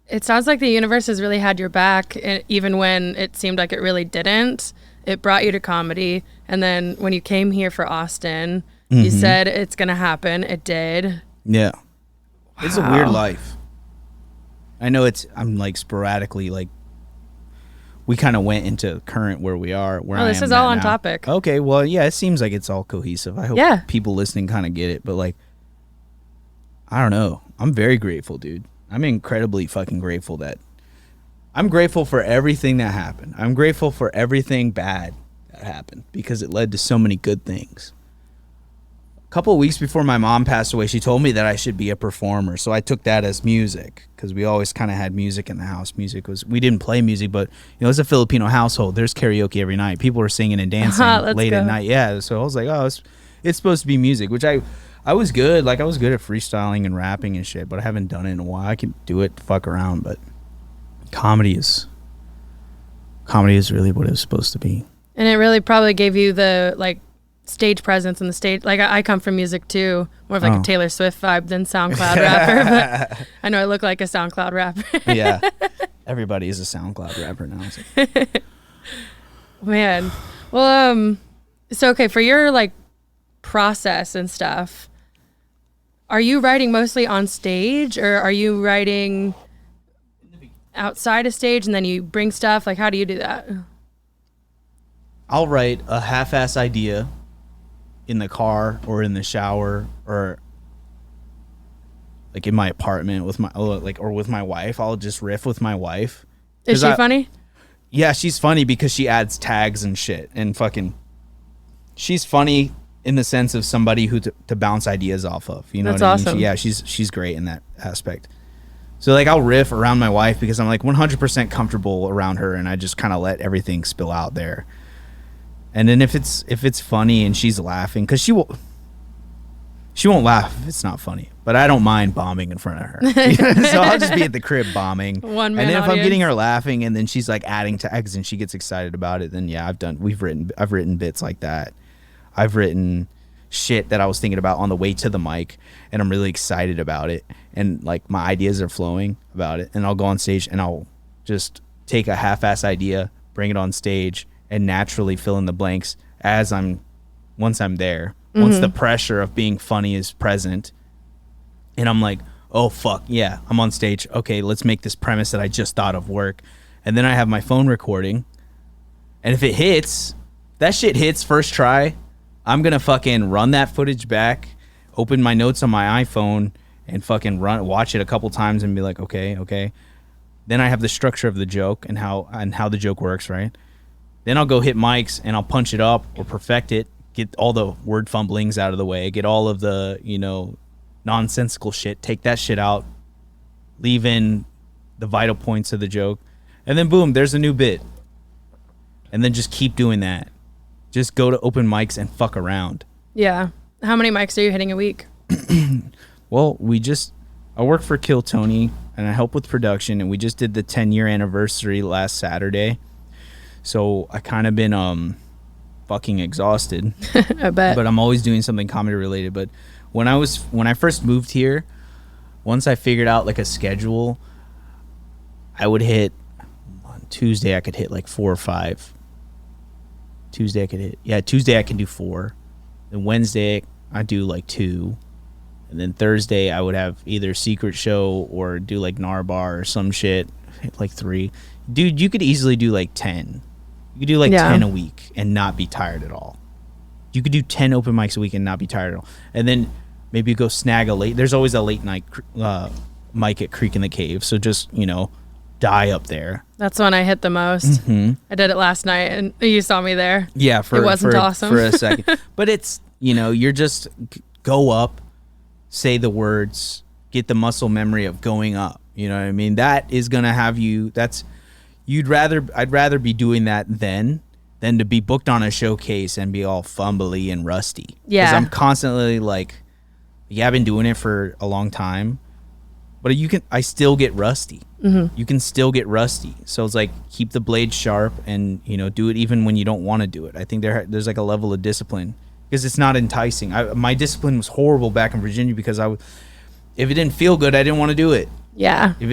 It sounds like the universe has really had your back, even when it seemed like it really didn't. It brought you to comedy. And then when you came here for Austin, you said it's going to happen. It did. Yeah. Wow. It's a weird life. I know I'm sporadically we kind of went into current where we are. Where this is all on topic. Okay, well, yeah, it seems like it's all cohesive. I hope people listening kind of get it. But I don't know. I'm very grateful, dude. I'm incredibly fucking grateful I'm grateful for everything that happened. I'm grateful for everything bad that happened because it led to so many good things. A couple of weeks before my mom passed away, she told me that I should be a performer. So I took that as music because we always kind of had music in the house. We didn't play music, but it's a Filipino household. There's karaoke every night. People are singing and dancing late at night. Yeah. So I was like, oh, it's supposed to be music, which I was good. I was good at freestyling and rapping and shit, but I haven't done it in a while. I can do it, fuck around, but comedy is really what it was supposed to be. And it really probably gave you the stage presence in the stage. I come from music too, more of a Taylor Swift vibe than SoundCloud rapper, but I know I look like a SoundCloud rapper. Yeah. Everybody is a SoundCloud rapper now. So. Man. Well, so okay, for your process and stuff, are you writing mostly on stage or are you writing outside of stage and then you bring stuff? How do you do that? I'll write a half-ass idea in the car or in the shower, or like in my apartment with my or with my wife. I'll just riff with my wife. Is she funny? Yeah, she's funny because she adds tags and shit and fucking. She's funny in the sense of somebody who to bounce ideas off of. You know That's what I mean? awesome. Yeah, she's great in that aspect. So like I'll riff around my wife because I'm like 100% comfortable around her, and I just kind of let everything spill out there. And then if it's funny and she's laughing, because she won't laugh if it's not funny, but I don't mind bombing in front of her. So I'll just be at the crib bombing. One man and then if I'm audience. getting her laughing and then she's like adding tags and she gets excited about it, then yeah, I've written bits like that. I've written shit that I was thinking about on the way to the mic, and I'm really excited about it, and like my ideas are flowing about it, and I'll go on stage and I'll just take a half-ass idea, bring it on stage, and naturally fill in the blanks once I'm there. Once the pressure of being funny is present, and I'm like, oh fuck yeah, I'm on stage. Okay, let's make this premise that I just thought of work. And then I have my phone recording, and if it hits, that shit hits first try, I'm gonna fucking run that footage back, open my notes on my iPhone, and fucking watch it a couple times and be like, okay. Then I have the structure of the joke and how the joke works, right? Then I'll go hit mics and I'll punch it up or perfect it, get all the word fumblings out of the way, get all of the, nonsensical shit, take that shit out, leave in the vital points of the joke, and then boom, there's a new bit. And then just keep doing that. Just go to open mics and fuck around. Yeah. How many mics are you hitting a week? Well, I work for Kill Tony and I help with production, and we just did the 10-year anniversary last Saturday. So I kind of been fucking exhausted. I bet. But I'm always doing something comedy related. But when I first moved here, once I figured out like a schedule, I would hit on Tuesday. I could hit like 4 or 5. Tuesday I can do 4. Then Wednesday I do like 2. And then Thursday I would have either secret show or do like Narbar or some shit, hit like 3. Dude, you could easily do like 10. You could do like 10 a week and not be tired at all. You could do 10 open mics a week and not be tired at all. And then maybe go snag there's always a late night mic at Creek in the Cave. So just, die up there. That's when I hit the most. Mm-hmm. I did it last night, and you saw me there. Yeah, it wasn't awesome for a second. But it's, you're just go up, say the words, get the muscle memory of going up. You know what I mean? That is going to have you, I'd rather be doing that than to be booked on a showcase and be all fumbly and rusty. Yeah. Because I'm constantly like, I've been doing it for a long time, but I still get rusty. Mm-hmm. You can still get rusty. So it's like, keep the blade sharp and, do it even when you don't want to do it. I think there's like a level of discipline because it's not enticing. My discipline was horrible back in Virginia because if it didn't feel good, I didn't want to do it. Yeah. If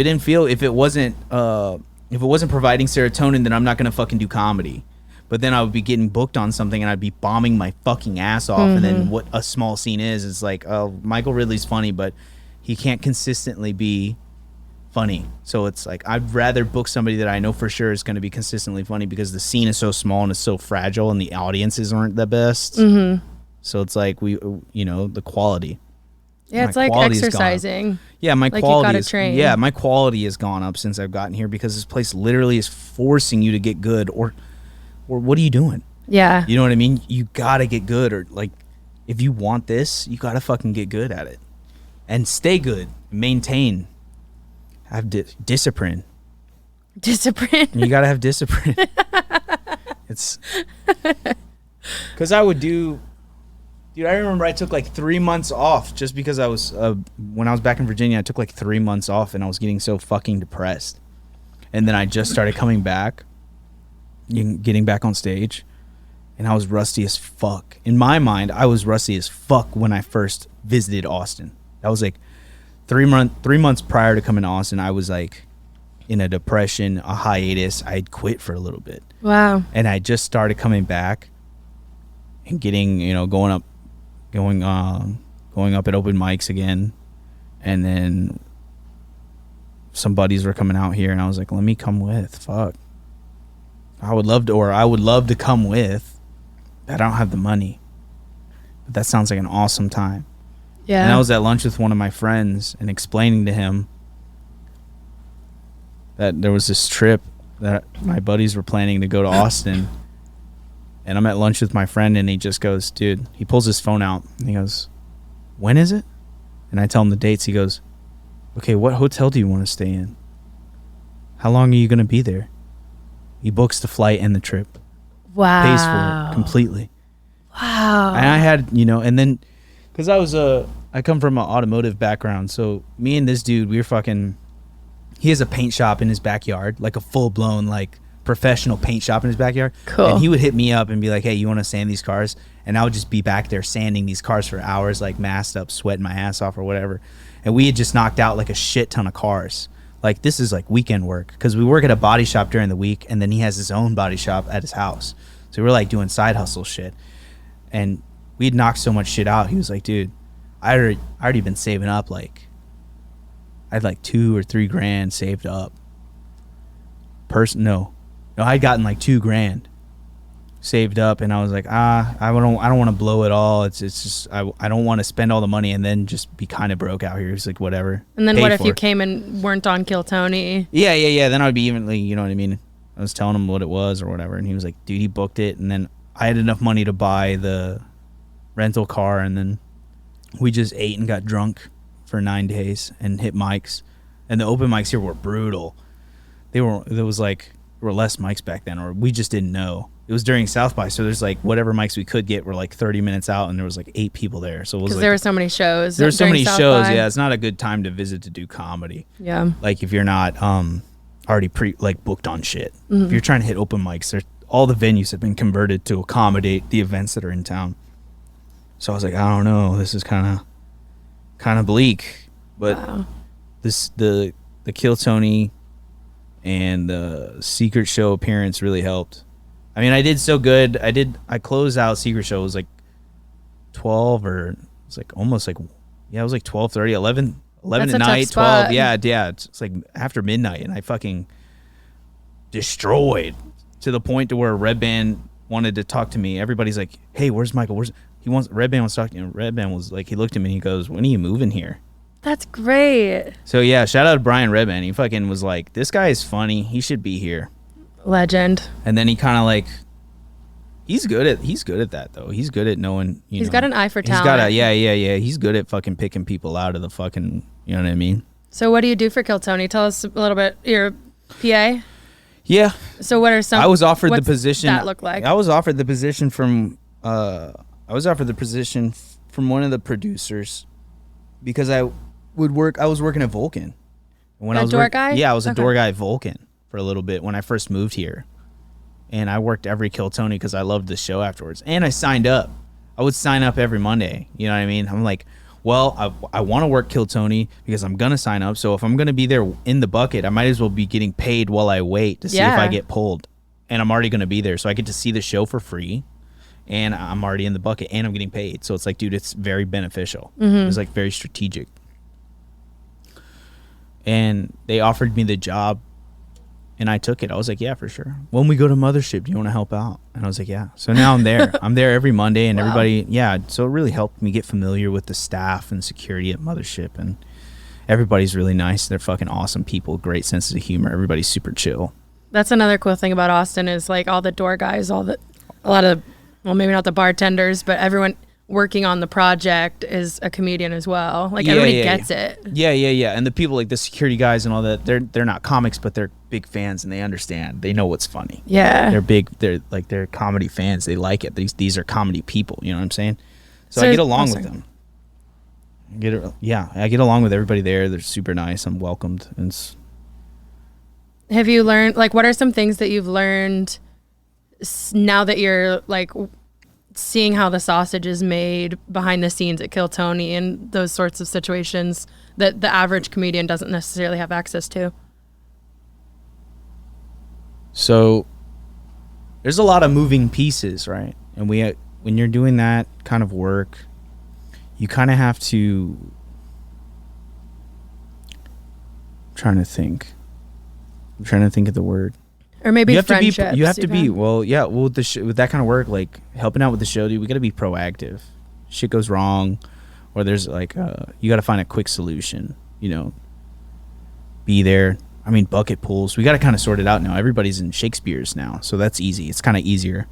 it wasn't providing serotonin, then I'm not going to fucking do comedy. But then I would be getting booked on something and I'd be bombing my fucking ass off. Mm-hmm. And then what a small scene is like, oh, Michael Ridley's funny, but he can't consistently be funny. So it's like, I'd rather book somebody that I know for sure is going to be consistently funny because the scene is so small and it's so fragile and the audiences aren't the best. Mm-hmm. So it's like the quality. Yeah, it's like exercising. Yeah, my like quality you gotta train. Yeah, my quality has gone up since I've gotten here because this place literally is forcing you to get good or what are you doing? Yeah. You know what I mean? You gotta get good, or like if you want this, you gotta fucking get good at it. And stay good. Maintain. Have discipline. Discipline. You gotta have discipline. It's because I would do. Dude, I remember I took like 3 months off just because I was when I was back in Virginia. I took like 3 months off and I was getting so fucking depressed. And then I just started coming back, getting back on stage, and I was rusty as fuck. In my mind, I was rusty as fuck when I first visited Austin. That was like 3 months prior to coming to Austin. I was like in a depression, a hiatus. I'd quit for a little bit. Wow. And I just started coming back and getting, going up at open mics again. And then some buddies were coming out here and I was like, let me come with. Fuck. I would love to come with, but I don't have the money. But that sounds like an awesome time. Yeah. And I was at lunch with one of my friends and explaining to him that there was this trip that my buddies were planning to go to Austin. And I'm at lunch with my friend, and he just goes, dude, he pulls his phone out, and he goes, when is it? And I tell him the dates. He goes, okay, what hotel do you want to stay in? How long are you going to be there? He books the flight and the trip. Wow. Pays for it completely. Wow. And I had, you know, and then, because I come from an automotive background, so me and this dude, we were fucking, he has a paint shop in his backyard, like a full-blown, like, professional paint shop in his backyard. Cool. And he would hit me up and be like, hey, you want to sand these cars? And I would just be back there sanding these cars for hours, like masked up, sweating my ass off or whatever. And we had just knocked out like a shit ton of cars. Like, this is like weekend work, because we work at a body shop during the week, and then he has his own body shop at his house. So we're like doing side hustle shit. And we'd knocked so much shit out. He was like, dude, I already been saving up, like, I had like $2 or $3 grand saved up. No, I'd gotten like $2 saved up, and I was like, I don't want to blow it all. It's just I don't want to spend all the money and then just be kind of broke out here. It's like, whatever. And then Pay what if for you it. came and weren't on Kill Tony? Yeah. Then I'd be evenly, you know what I mean? I was telling him what it was or whatever, and he was like, dude, he booked it, and then I had enough money to buy the rental car, and then we just ate and got drunk for 9 days and hit mics. And the open mics here were brutal. There were less mics back then, or we just didn't know. It was during South by, so there's like whatever mics we could get were like 30 minutes out, and there was like 8 people there. So it was Because like, there were so many shows. there were so during many South shows. by. Yeah, it's not a good time to visit to do comedy. Yeah. Like if you're not already booked on shit. If you're trying to hit open mics, all the venues have been converted to accommodate the events that are in town. So I was like, I don't know, this is kind of bleak, but Wow. the Kill Tony and the Secret Show appearance really helped. I mean, I did so good. I closed out Secret Show. It was like 12, or it was like almost like, yeah, it was like 12:30, 11 That's at a tough night, spot. 12. Yeah. It's like after midnight, and I fucking destroyed to the point to where Redban wanted to talk to me. Everybody's like, hey, where's Michael? Redban wants to talk to you. Redban was like, he looked at me and he goes, when are you moving here? That's great. So yeah, shout out to Brian Redban. He fucking was like, this guy is funny. He should be here. Legend. And then he kind of like, he's good at that though. He's good at knowing, He's got an eye for He's got talent. yeah. He's good at fucking picking people out of the fucking, you know what I mean? So what do you do for Kill Tony? Tell us a little bit. Your PA? Yeah. So what are some... I was offered the what's position. that look like? I was offered the position from one of the producers, because I was working at Vulcan. When A I was door guy? Yeah, I was a Okay. door guy at Vulcan for a little bit when I first moved here. And I worked every Kill Tony because I loved the show afterwards. And I signed up. I would sign up every Monday. You know what I mean? I'm like, well, I want to work Kill Tony because I'm going to sign up. So if I'm going to be there in the bucket, I might as well be getting paid while I wait to see if Yeah. I get pulled. And I'm already going to be there. So I get to see the show for free. And I'm already in the bucket and I'm getting paid. So it's like, dude, it's very beneficial. It's like very strategic. And they offered me the job. And I took it. I was like, yeah, for sure. When we go to Mothership, do you want to help out? And I was like, yeah. So now I'm there. I'm there every Monday, and everybody, yeah. So it really helped me get familiar with the staff and security at Mothership. And everybody's really nice. They're fucking awesome people, great senses of humor. Everybody's super chill. That's another cool thing about Austin is like all the door guys, a lot of, well, maybe not the bartenders, but everyone working on the project is a comedian as well. Like everybody gets it. Yeah. And the people, like the security guys and all that, they're not comics, but they're big fans and they understand. They know what's funny. Yeah. They're comedy fans. They like it. These are comedy people. You know what I'm saying? So I get along with them. I get along with everybody there. They're super nice. I'm welcomed. And Have you learned, like, what are some things that you've learned now that you're like seeing how the sausage is made behind the scenes at Kill Tony and those sorts of situations that the average comedian doesn't necessarily have access to? So there's a lot of moving pieces, right? And when you're doing that kind of work, you kind of have to, I'm trying to think of the word. Or maybe You have friendships. to be with that kind of work, like helping out with the show, dude, we got to be proactive. Shit goes wrong, or there's like you got to find a quick solution. Be there. I mean, bucket pools. We got to kind of sort it out now. Everybody's in Shakespeare's now, so that's easy. It's kind of easier.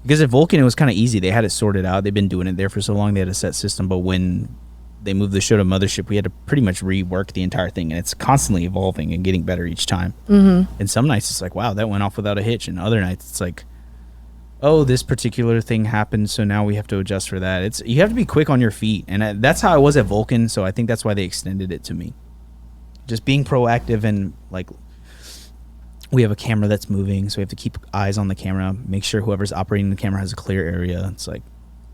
Because at Vulcan, it was kind of easy. They had it sorted out. They've been doing it there for so long. They had a set system. But when they moved the show to Mothership, we had to pretty much rework the entire thing. And it's constantly evolving and getting better each time. Mm-hmm. And some nights it's like, wow, that went off without a hitch. And other nights it's like, oh, this particular thing happened, so now we have to adjust for that. You have to be quick on your feet. And that's how I was at Vulcan. So I think that's why they extended it to me. Just being proactive and like... We have a camera that's moving, so we have to keep eyes on the camera, make sure whoever's operating the camera has a clear area. It's like,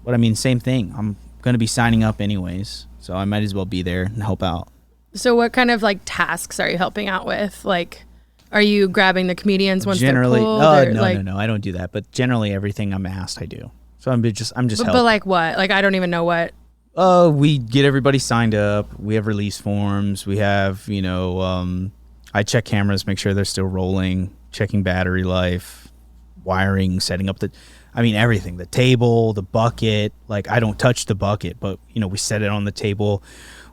but I mean, same thing. I'm going to be signing up anyways, so I might as well be there and help out. So what kind of like tasks are you helping out with? Like, are you grabbing the comedians once generally, they're pulled? No, I don't do that. But generally, everything I'm asked, I do. So I'm just helping. But like what? Like I don't even know what. We get everybody signed up. We have release forms. We have, I check cameras, make sure they're still rolling, checking battery life, wiring, setting up everything, the table, the bucket. Like I don't touch the bucket, but we set it on the table.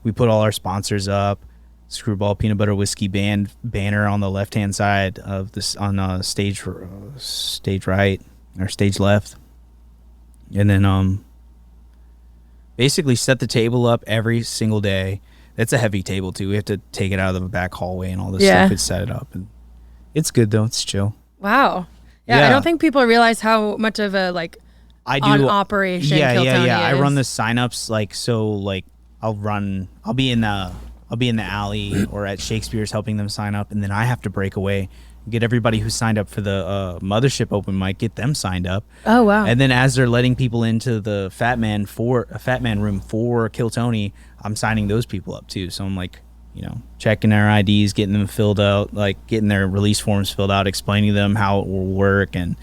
We put all our sponsors up, Screwball Peanut Butter Whiskey banner on the left-hand side of this on stage right or stage left. And then, basically set the table up every single day. It's a heavy table too. We have to take it out of the back hallway and all this stuff. It's set it up, and it's good though. It's chill. Wow. Yeah, I don't think people realize how much of a operation. Kiltony is. I run the signups I'll be in the alley or at Shakespeare's helping them sign up, and then I have to break away, get everybody who signed up for the Mothership open mic, get them signed up. Oh wow. And then as they're letting people into the Fat Man room for Kill Tony, I'm signing those people up too. So I'm like, checking their IDs, getting them filled out, like getting their release forms filled out, explaining to them how it will work, and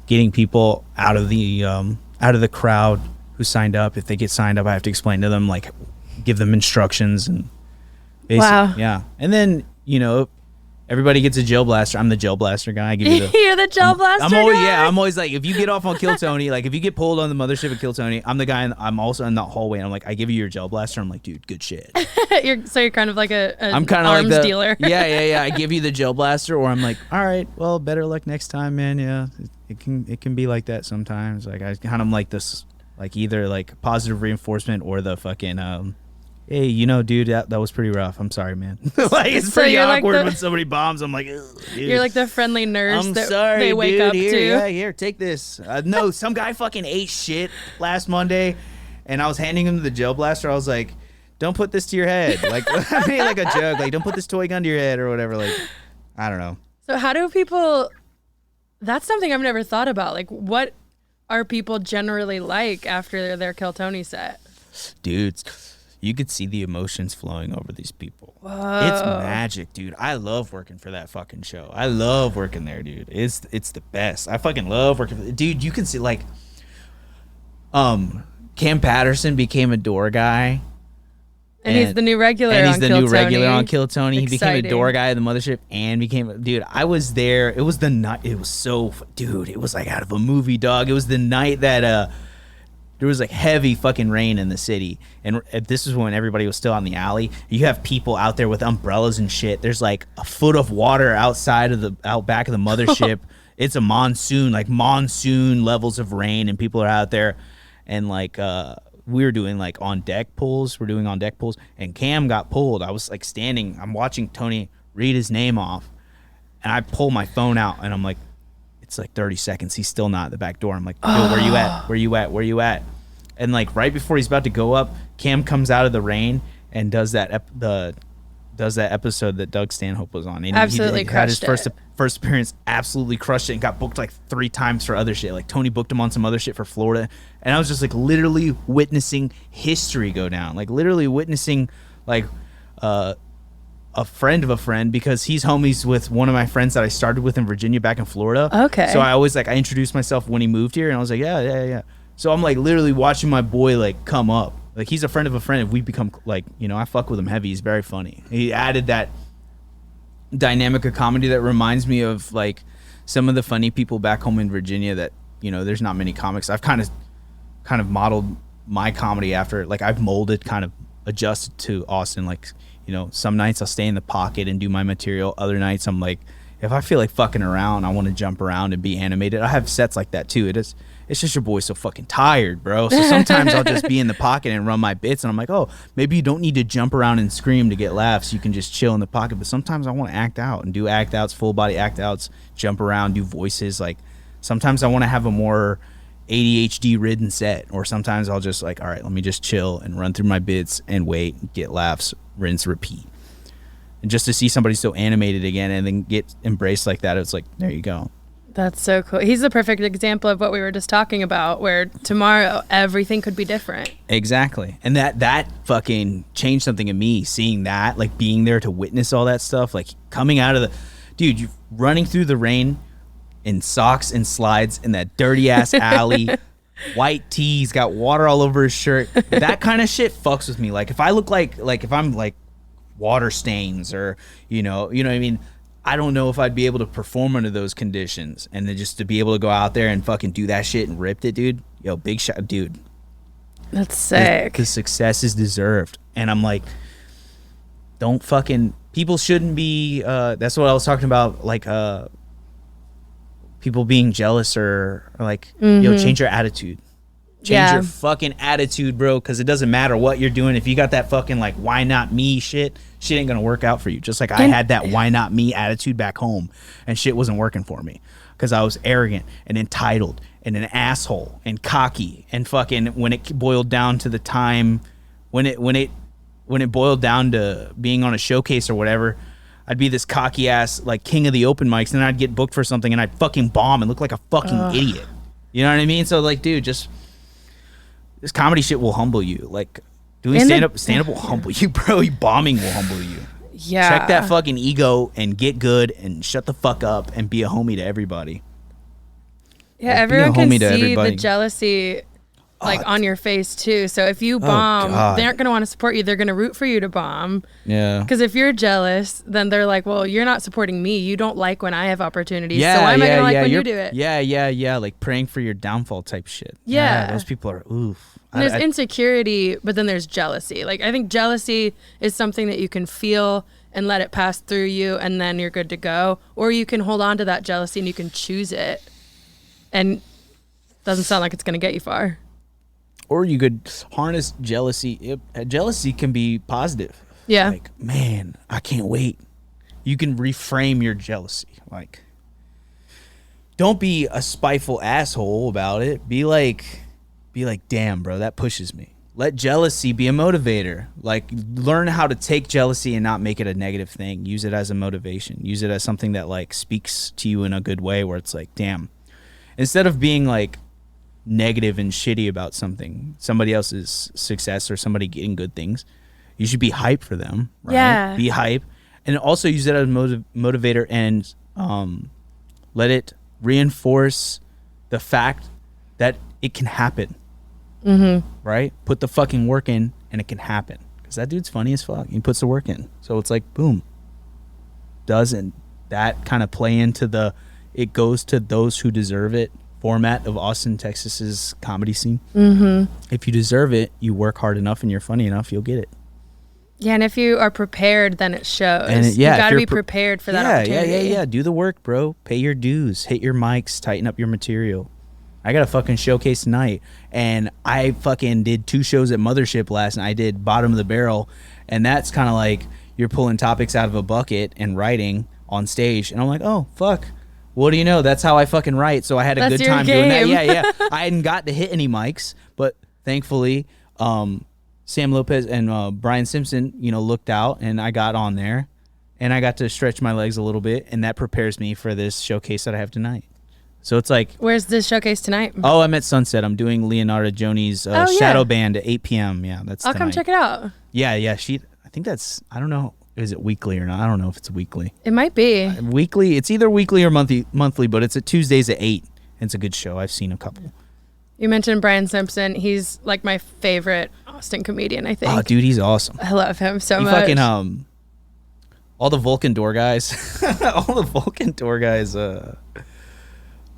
getting people out of the crowd who signed up. If they get signed up, I have to explain to them, like give them instructions and wow. Yeah. And then, everybody gets a gel blaster. I'm the gel blaster guy. I give you You're the gel blaster guy? I'm always like, if you get off on Kill Tony, like if you get pulled on the Mothership at Kill Tony, I'm the guy, and I'm also in the hallway, and I'm like, I give you your gel blaster. I'm like, dude, good shit. you're kind of like I'm kind of arms like dealer. Yeah. I give you the gel blaster, or I'm like, all right, well, better luck next time, man. Yeah, it can be like that sometimes. Like I kind of like this, like either like positive reinforcement or the fucking hey, dude, that was pretty rough. I'm sorry, man. Like it's pretty awkward when somebody bombs. I'm like, dude. You're like the friendly nurse I'm that sorry, they wake dude, up here, to. Yeah, here, take this. No, some guy fucking ate shit last Monday, and I was handing him the gel blaster. I was like, don't put this to your head. Like, I made like a joke. Like, don't put this toy gun to your head or whatever. Like, I don't know. So how do people... That's something I've never thought about. Like, what are people generally like after their Kill Tony set? Dudes... You could see the emotions flowing over these people. Whoa. It's magic, dude. I love working for that fucking show. I love working there, dude. It's the best. I fucking love working for dude. You can see like Cam Patterson became a door guy. And he's the new regular and he's on the Kill new Tony. regular on Kill Tony. He became a Exciting. door guy at the Mothership and became dude. I was there. It was the night. It was so dude. It was like out of a movie, dog. It was the night that there was like heavy fucking rain in the city, and this is when everybody was still out in the alley. You have people out there with umbrellas and shit. There's like a foot of water out back of the Mothership. It's a monsoon levels of rain, and people are out there, and like we were doing like on deck pulls. We're doing on deck pulls, and Cam got pulled. I was like standing. I'm watching Tony read his name off, and I pull my phone out, and I'm like, it's like 30 seconds. He's still not at the back door. I'm like, yo, where you at? Where you at? Where you at? And like right before he's about to go up, Cam comes out of the rain and does that episode that Doug Stanhope was on. And absolutely he had his crushed it. first appearance, absolutely crushed it, and got booked like 3 times for other shit. Like Tony booked him on some other shit for Florida, and I was just like literally witnessing history go down. Like literally witnessing like a friend of a friend, because he's homies with one of my friends that I started with in Virginia back in Florida. Okay. So I always like, I introduced myself when he moved here, and I was like, yeah. So I'm like literally watching my boy like come up. Like he's a friend of a friend. If we become like, I fuck with him heavy. He's very funny. He added that dynamic of comedy that reminds me of like some of the funny people back home in Virginia that, there's not many comics. I've kind of modeled my comedy after, like, I've molded, kind of adjusted to Austin. Like, you know, some nights I'll stay in the pocket and do my material. Other nights I'm like, if I feel like fucking around, I want to jump around and be animated. I have sets like that too. It's just your boy's so fucking tired, bro. So sometimes I'll just be in the pocket and run my bits, and I'm like, oh, maybe you don't need to jump around and scream to get laughs. You can just chill in the pocket. But sometimes I want to act out and do act outs, full body act outs, jump around, do voices. Like, sometimes I want to have a more ADHD ridden set, or sometimes I'll just like, all right, let me just chill and run through my bits and wait, get laughs, rinse, repeat. And just to see somebody so animated again and then get embraced like that, it's like, there you go. That's so cool. He's the perfect example of what we were just talking about, where tomorrow everything could be different. Exactly. And that fucking changed something in me, seeing that, like, being there to witness all that stuff, like, coming out of the, dude, you running through the rain in socks and slides in that dirty ass alley, white tee, he's got water all over his shirt. That kind of shit fucks with me. Like, if I look like if I'm like water stains, or, you know what I mean? I don't know if I'd be able to perform under those conditions. And then just to be able to go out there and fucking do that shit and ripped it, dude. Yo, big shot, dude. That's sick. The success is deserved. And I'm like, don't fucking, people shouldn't be, that's what I was talking about, like, people being jealous, or like, yo, change your attitude. Change your fucking attitude, bro, because it doesn't matter what you're doing. If you got that fucking, like, why not me shit ain't gonna work out for you. Just like I had that why not me attitude back home, and shit wasn't working for me because I was arrogant and entitled and an asshole and cocky, and fucking when it boiled down to the time when it boiled down to being on a showcase or whatever, I'd be this cocky ass, like, king of the open mics, and then I'd get booked for something and I'd fucking bomb and look like a fucking idiot. You know what I mean? So, like, dude, just this comedy shit will humble you. Like, doing stand-up will humble you, bro. Bombing will humble you. Yeah. Check that fucking ego and get good and shut the fuck up and be a homie to everybody. Yeah, everyone can see the jealousy, like, on your face too. So if you bomb, they aren't going to want to support you. They're going to root for you to bomb. Yeah. Because if you're jealous, then they're like, well, you're not supporting me. You don't like when I have opportunities. So why am I going to like when you do it? Yeah. Like praying for your downfall type shit. Yeah. Those people are, oof. And there's insecurity, but then there's jealousy. Like, I think jealousy is something that you can feel and let it pass through you, and then you're good to go. Or you can hold on to that jealousy and you can choose it. And it doesn't sound like it's going to get you far. Or you could harness jealousy. Jealousy can be positive. Yeah. Like, man, I can't wait. You can reframe your jealousy. Like, don't be a spiteful asshole about it. Be like, damn, bro, that pushes me. Let jealousy be a motivator. Like, learn how to take jealousy and not make it a negative thing. Use it as a motivation. Use it as something that, like, speaks to you in a good way, where it's like, damn. Instead of being, like, negative and shitty about somebody else's success or somebody getting good things, you should be hype for them, right? Yeah. Be hype. And also use it as a motivator, and let it reinforce the fact that it can happen. Right? Put the fucking work in and it can happen. Because that dude's funny as fuck. He puts the work in. So it's like, boom. Doesn't that kind of play into the it goes to those who deserve it format of Austin, Texas's comedy scene? If you deserve it, you work hard enough and you're funny enough, you'll get it. Yeah, and if you are prepared, then it shows. And you got to be prepared for that opportunity. Yeah. Do the work, bro. Pay your dues. Hit your mics. Tighten up your material. I got a fucking showcase tonight, and I fucking did 2 shows at Mothership last night. I did Bottom of the Barrel, and that's kind of like you're pulling topics out of a bucket and writing on stage. And I'm like, oh, fuck. What do you know? That's how I fucking write. So I had a good time doing that. Yeah. I hadn't got to hit any mics, but thankfully, Sam Lopez and Brian Simpson, looked out, and I got on there, and I got to stretch my legs a little bit, and that prepares me for this showcase that I have tonight. So it's like, where's this showcase tonight? Oh, I'm at Sunset. I'm doing Leonardo Joni's Shadow Band at 8 p.m. Yeah, that's I'll tonight. come check it out. Yeah. I think that's, I don't know, is it weekly or not? I don't know if it's weekly. It might be. Weekly. It's either weekly or monthly, but it's at Tuesdays at 8. It's a good show. I've seen a couple. You mentioned Brian Simpson. He's like my favorite Austin comedian, I think. Oh, dude, he's awesome. I love him so much. Fucking, all the Vulcan door guys.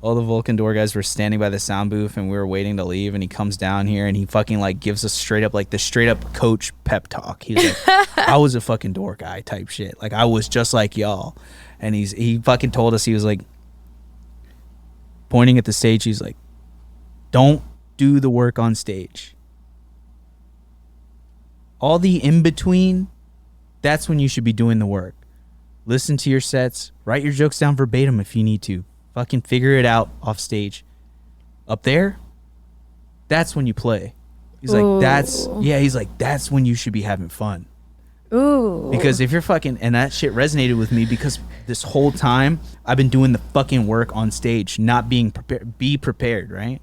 all the Vulcan door guys were standing by the sound booth and we were waiting to leave, and he comes down here and he fucking like gives us straight up like the straight up coach pep talk. He's like, I was a fucking door guy type shit. Like I was just like y'all. And he fucking told us, he was like pointing at the stage, he's like, don't do the work on stage. All the in between, that's when you should be doing the work. Listen to your sets, write your jokes down verbatim if you need to. Fucking figure it out off stage. Up there, that's when you play. He's like, that's when you should be having fun. Ooh. Because if you're fucking, and that shit resonated with me because this whole time I've been doing the fucking work on stage, not being prepared. Be prepared, right?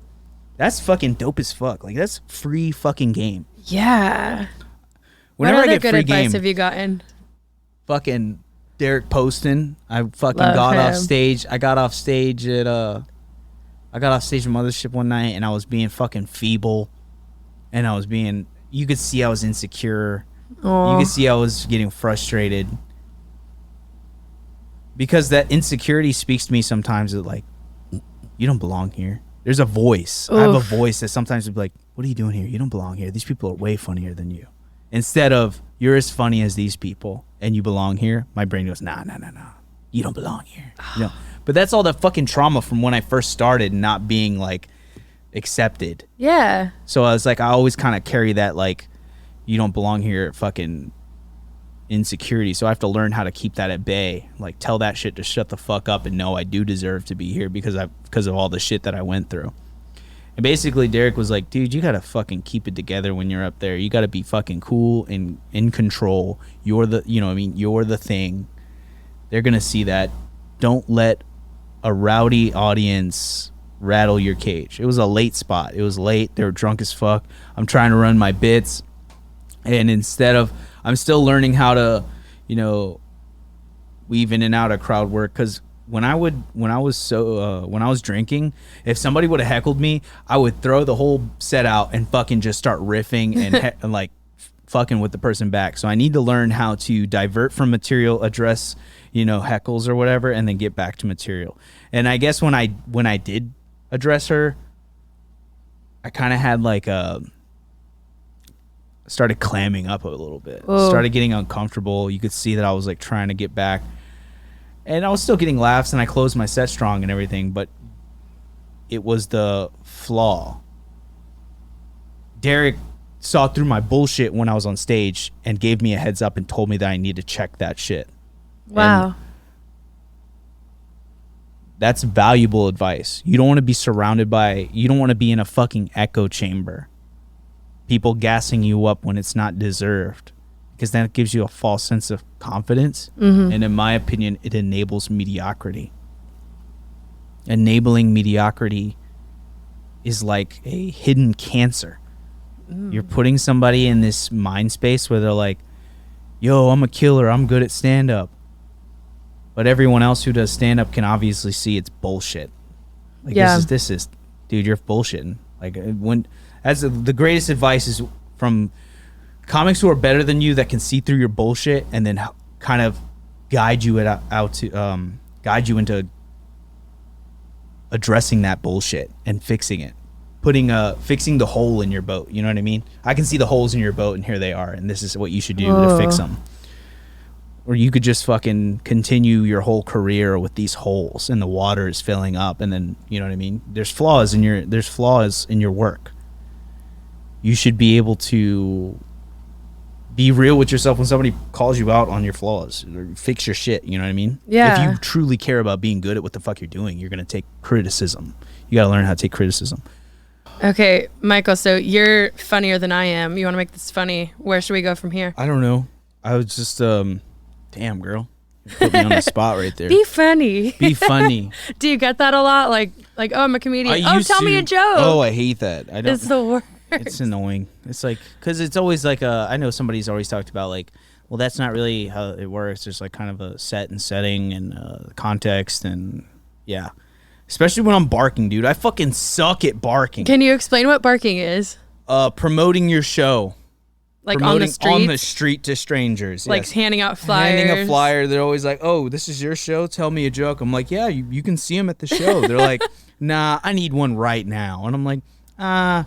That's fucking dope as fuck. Like that's free fucking game. Yeah. Whenever what other I get good free advice game, have you gotten? fucking Derek Poston. I fucking Love got off him. stage. I got off stage at Mothership one night, and I was being fucking feeble, and I was being. You could see I was insecure. Aw. You could see I was getting frustrated because that insecurity speaks to me sometimes. That like, you don't belong here. There's a voice. I have a voice that sometimes would be like, "What are you doing here? You don't belong here. These people are way funnier than you." Instead of you're as funny as these people and you belong here, my brain goes, nah, you don't belong here. You know? But that's all that fucking trauma from when I first started not being like accepted. Yeah. So I was like, I always kind of carry that like, you don't belong here fucking insecurity. So I have to learn how to keep that at bay. Like tell that shit to shut the fuck up and know I do deserve to be here because of all the shit that I went through. And basically Derek was like, dude, you gotta fucking keep it together when you're up there. You gotta be fucking cool and in control. You're the, you know what I mean? You're the thing. They're gonna see that. Don't let a rowdy audience rattle your cage. It was a late spot. It was late. They were drunk as fuck. I'm trying to run my bits. And instead of, I'm still learning how to, you know, weave in and out of crowd work. Cause when I was drinking, if somebody would have heckled me, I would throw the whole set out and fucking just start riffing and like fucking with the person back. So I need to learn how to divert from material, address, you know, heckles or whatever, and then get back to material. And I guess when I did address her, I kind of had like started clamming up a little bit. Whoa. Started getting uncomfortable. You could see that I was like trying to get back. And I was still getting laughs, and I closed my set strong and everything, but it was the flaw. Derek saw through my bullshit when I was on stage and gave me a heads up and told me that I need to check that shit. Wow. And that's valuable advice. You don't want to be surrounded by, you don't want to be in a fucking echo chamber. People gassing you up when it's not deserved. Because then it gives you a false sense of confidence. Mm-hmm. And in my opinion, it enables mediocrity. Enabling mediocrity is like a hidden cancer. You're putting somebody in this mind space where they're like, yo, I'm a killer. I'm good at stand-up. But everyone else who does stand-up can obviously see it's bullshit. Like, yeah. This is, dude, you're bullshitting. Like, the greatest advice is from comics who are better than you that can see through your bullshit and then kind of guide you into addressing that bullshit and fixing it, fixing the hole in your boat. You know what I mean? I can see the holes in your boat, and here they are, and this is what you should do to fix them. Or you could just fucking continue your whole career with these holes, and the water is filling up, and then you know what I mean. There's flaws in your work. You should be able to be real with yourself when somebody calls you out on your flaws, or fix your shit. You know what I mean? Yeah. If you truly care about being good at what the fuck you're doing, you're gonna take criticism. You gotta learn how to take criticism. Okay, Michael, so you're funnier than I am. You want to make this funny? Where should we go from here? I don't know. I was just damn girl, you put me on the spot right there. Be funny. Be funny. Do you get that a lot? Like oh, I'm a comedian. I Oh, used tell me to- a joke. Oh, I hate that. I don't. It's the worst. It's annoying. It's like, because it's always like I know somebody's always talked about like, well, that's not really how it works. There's like kind of a set and setting and context, and yeah, especially when I'm barking, dude. I fucking suck at barking. Can you explain what barking is? Promoting your show. Like Promoting on on the the street? street to strangers. Like yes. handing out flyers? Handing a flyer. They're always like, oh, this is your show? Tell me a joke. I'm like, yeah, you can see them at the show. They're like, nah, I need one right now. And I'm like, I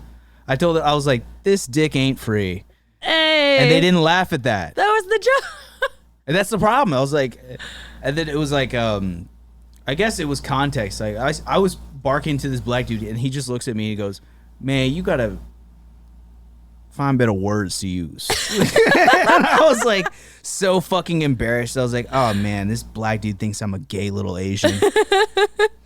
told her, I was like, this dick ain't free. Hey. And they didn't laugh at that. That was the joke. And that's the problem. I was like, and then it was like, I guess it was context. Like I was barking to this black dude, and he just looks at me and he goes, "Man, you gotta find better words to use." I was like so fucking embarrassed. I was like, "Oh man, this black dude thinks I'm a gay little Asian."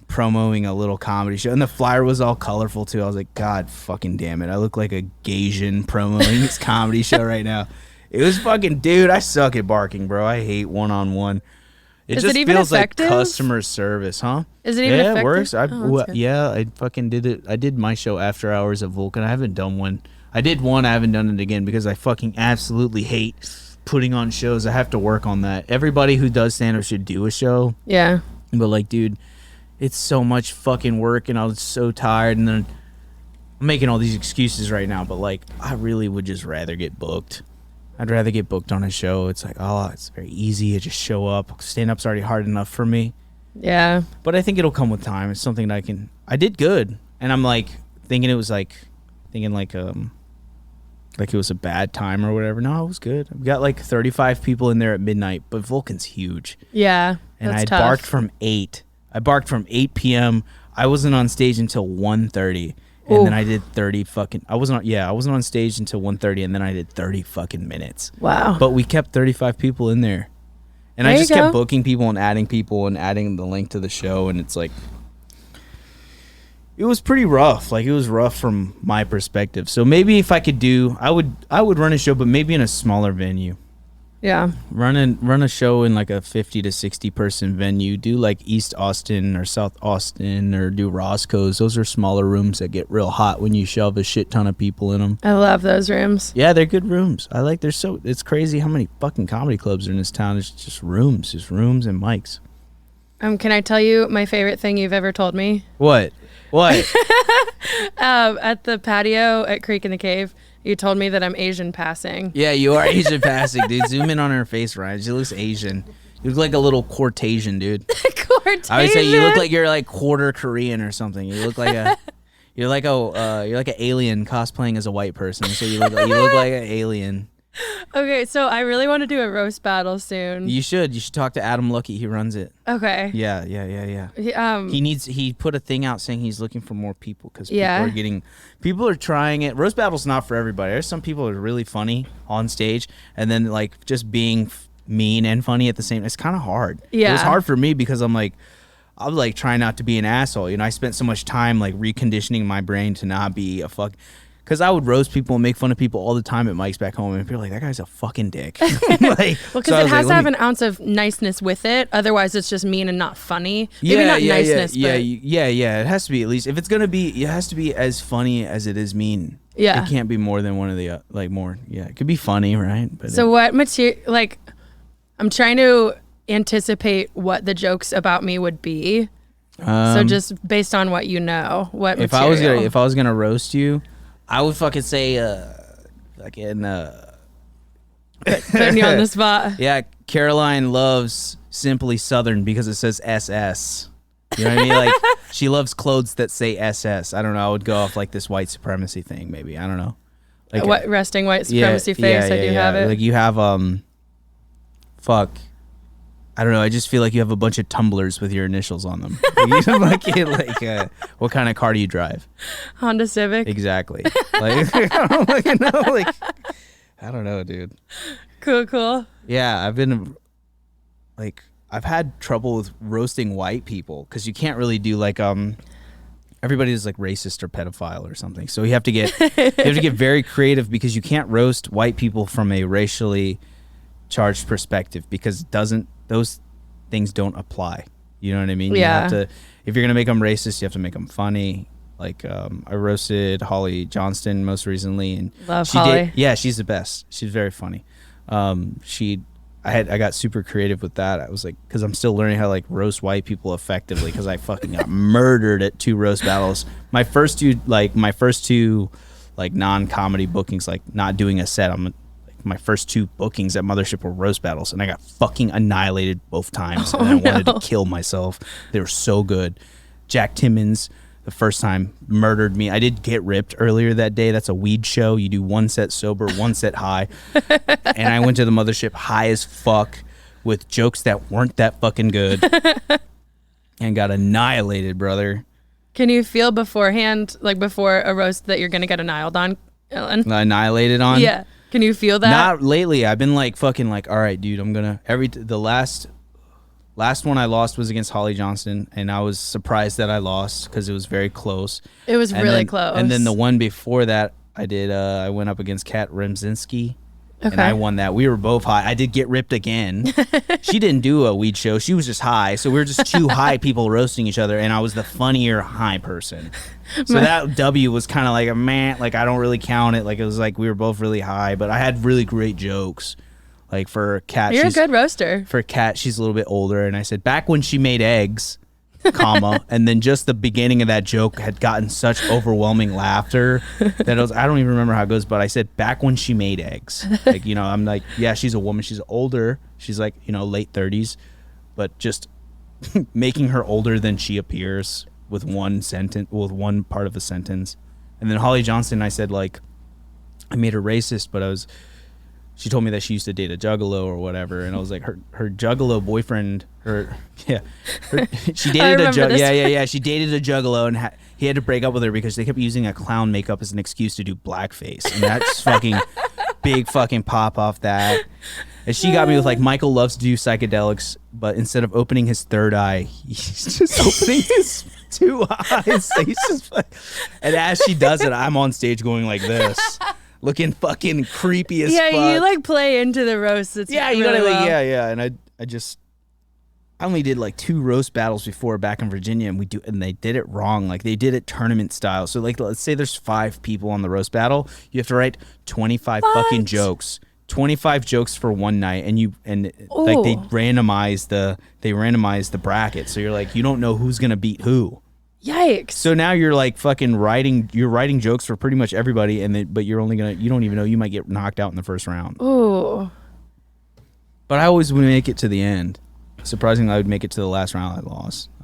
Promoting a little comedy show, and the flyer was all colorful too. I was like, God fucking damn it, I look like a Gaysian promoting this comedy show right now. It was fucking, dude, I suck at barking, bro. I hate one-on-one. It just even feels effective? like customer service, huh? Is it even effective? It works. Oh, that's good. Yeah, I fucking did it. I did my show after hours at Vulcan. I haven't done one. I did one. I haven't done it again because I fucking absolutely hate putting on shows. I have to work on that. Everybody who does stand-up should do a show. Yeah. But like, dude, it's so much fucking work, and I was so tired, and then I'm making all these excuses right now, but like, I really would just rather get booked. I'd rather get booked on a show. It's like, oh, it's very easy. I just show up. Stand-up's already hard enough for me. Yeah. But I think it'll come with time. It's something that I did good, and I'm like thinking it was like it was a bad time or whatever. No, it was good. We got like 35 people in there at midnight, but Vulcan's huge. Yeah. And that's I tough. barked from 8. I barked from 8 p.m. I wasn't on stage until 1:30, and then I did 30 fucking. I wasn't on stage until 1:30, and then I did 30 fucking minutes. Wow. But we kept 35 people in there, and There I you just go. kept booking people and adding the link to the show, and it's like, it was pretty rough. Like, it was rough from my perspective. So maybe if I could I would run a show, but maybe in a smaller venue. Yeah. Run a show in like a 50 to 60 person venue. Do like East Austin or South Austin, or do Roscoe's. Those are smaller rooms that get real hot when you shove a shit ton of people in them. I love those rooms. Yeah, they're good rooms. It's crazy how many fucking comedy clubs are in this town. It's just rooms and mics. Can I tell you my favorite thing you've ever told me? What? At the patio at Creek in the Cave, you told me that I'm Asian passing. Yeah, you are Asian passing, dude. Zoom in on her face, Ryan. She looks Asian. You look like a little Caucasian, dude. Caucasian. I would say you look like you're like quarter Korean or something. You look like you're like an alien cosplaying as a white person. So you look like an alien. Okay, so I really want to do a roast battle soon. You should talk to Adam Lucky. He runs it. Okay. Yeah. He put a thing out saying he's looking for more people because people are trying it. Roast battle's not for everybody. There's some people that are really funny on stage, and then like just being mean and funny at the same. It's kind of hard. Yeah. It was hard for me because I'm like trying not to be an asshole. You know, I spent so much time like reconditioning my brain to not be a fuck. Because I would roast people and make fun of people all the time at mics back home, and people are like, that guy's a fucking dick. Well, because it has to have an ounce of niceness with it. Otherwise, it's just mean and not funny. Maybe not niceness, but... It has to be at least. If it's going to be, it has to be as funny as it is mean. Yeah. It can't be more than one of the, more. Yeah, it could be funny, right? But so what material, like, I'm trying to anticipate what the jokes about me would be. So just based on what you know, what material? If I was gonna roast you, I would fucking say, putting you on the spot. Yeah, Caroline loves Simply Southern because it says SS. You know what I mean? Like, she loves clothes that say SS. I don't know. I would go off like this white supremacy thing, maybe. I don't know. Like What resting white supremacy face? I do have it. Like you have I don't know. I just feel like you have a bunch of tumblers with your initials on them. What kind of car do you drive? Honda Civic. Exactly. Like, I don't know, dude. Cool. Yeah, I've had trouble with roasting white people because you can't really do like everybody's like racist or pedophile or something. So you have to get very creative because you can't roast white people from a racially charged perspective because those things don't apply. You know what I mean? Yeah. You have to, if you're gonna make them racist, you have to make them funny. Like I roasted Holly Johnston most recently, and Love Holly. Yeah, she's the best. She's very funny. I got super creative with that. I was like, because I'm still learning how to like roast white people effectively because I fucking got murdered at 2 roast battles. My first two non-comedy bookings, like not doing a set. My first 2 bookings at Mothership were roast battles, and I got fucking annihilated both times, and I wanted to kill myself. They were so good. Jack Timmons, the first time murdered me. I did Get Ripped earlier that day. That's a weed show. You do 1 set sober, 1 set high. And I went to the mothership high as fuck with jokes that weren't that fucking good and got annihilated, brother. Can you feel beforehand, like before a roast, that you're going to get Annihilated on? Yeah. Can you feel that? Not lately. I've been like fucking like, all right, dude, I'm gonna the last one I lost was against Holly Johnston, and I was surprised that I lost because it was very close. It was really close. And then the one before that, I went up against Kat Remzinski. Okay. And I won that. We were both high. I did Get Ripped again. She didn't do a weed show. She was just high. So we were just two high people roasting each other, and I was the funnier high person. So that W was kind of like a man. Like I don't really count it. Like it was like we were both really high, but I had really great jokes. Like for Kat, you're a good roaster. For Kat, she's a little bit older, and I said back when she made eggs, comma, and then just the beginning of that joke had gotten such overwhelming laughter that I don't even remember how it goes, but I said back when she made eggs. Like, you know, I'm like, yeah, she's a woman, she's older, she's like, you know, late 30s, but just making her older than she appears with one sentence, with one part of a sentence. And then Holly Johnston, I said like, I made her racist, but she told me that she used to date a juggalo or whatever, and I was like, her juggalo boyfriend, she dated she dated a juggalo, and he had to break up with her because they kept using a clown makeup as an excuse to do blackface, and that's fucking big fucking pop off that. And she got me with like, Michael loves to do psychedelics, but instead of opening his third eye, he's just opening his 2 eyes. He's just and as she does it, I'm on stage going like this. Looking fucking creepy as fuck. Yeah, you like play into the roast. It's you really gotta well. yeah. And I only did like 2 roast battles before back in Virginia, and they did it wrong. Like they did it tournament style. So like let's say there's 5 people on the roast battle, you have to write 25 fucking jokes. 25 jokes for one night, and like they randomize the bracket. So you're like, you don't know who's gonna beat who. Yikes. So now you're like fucking writing jokes for pretty much everybody, but you don't even know, you might get knocked out in the first round. Ooh. But I always would make it to the end. Surprisingly, I would make it to the last round. I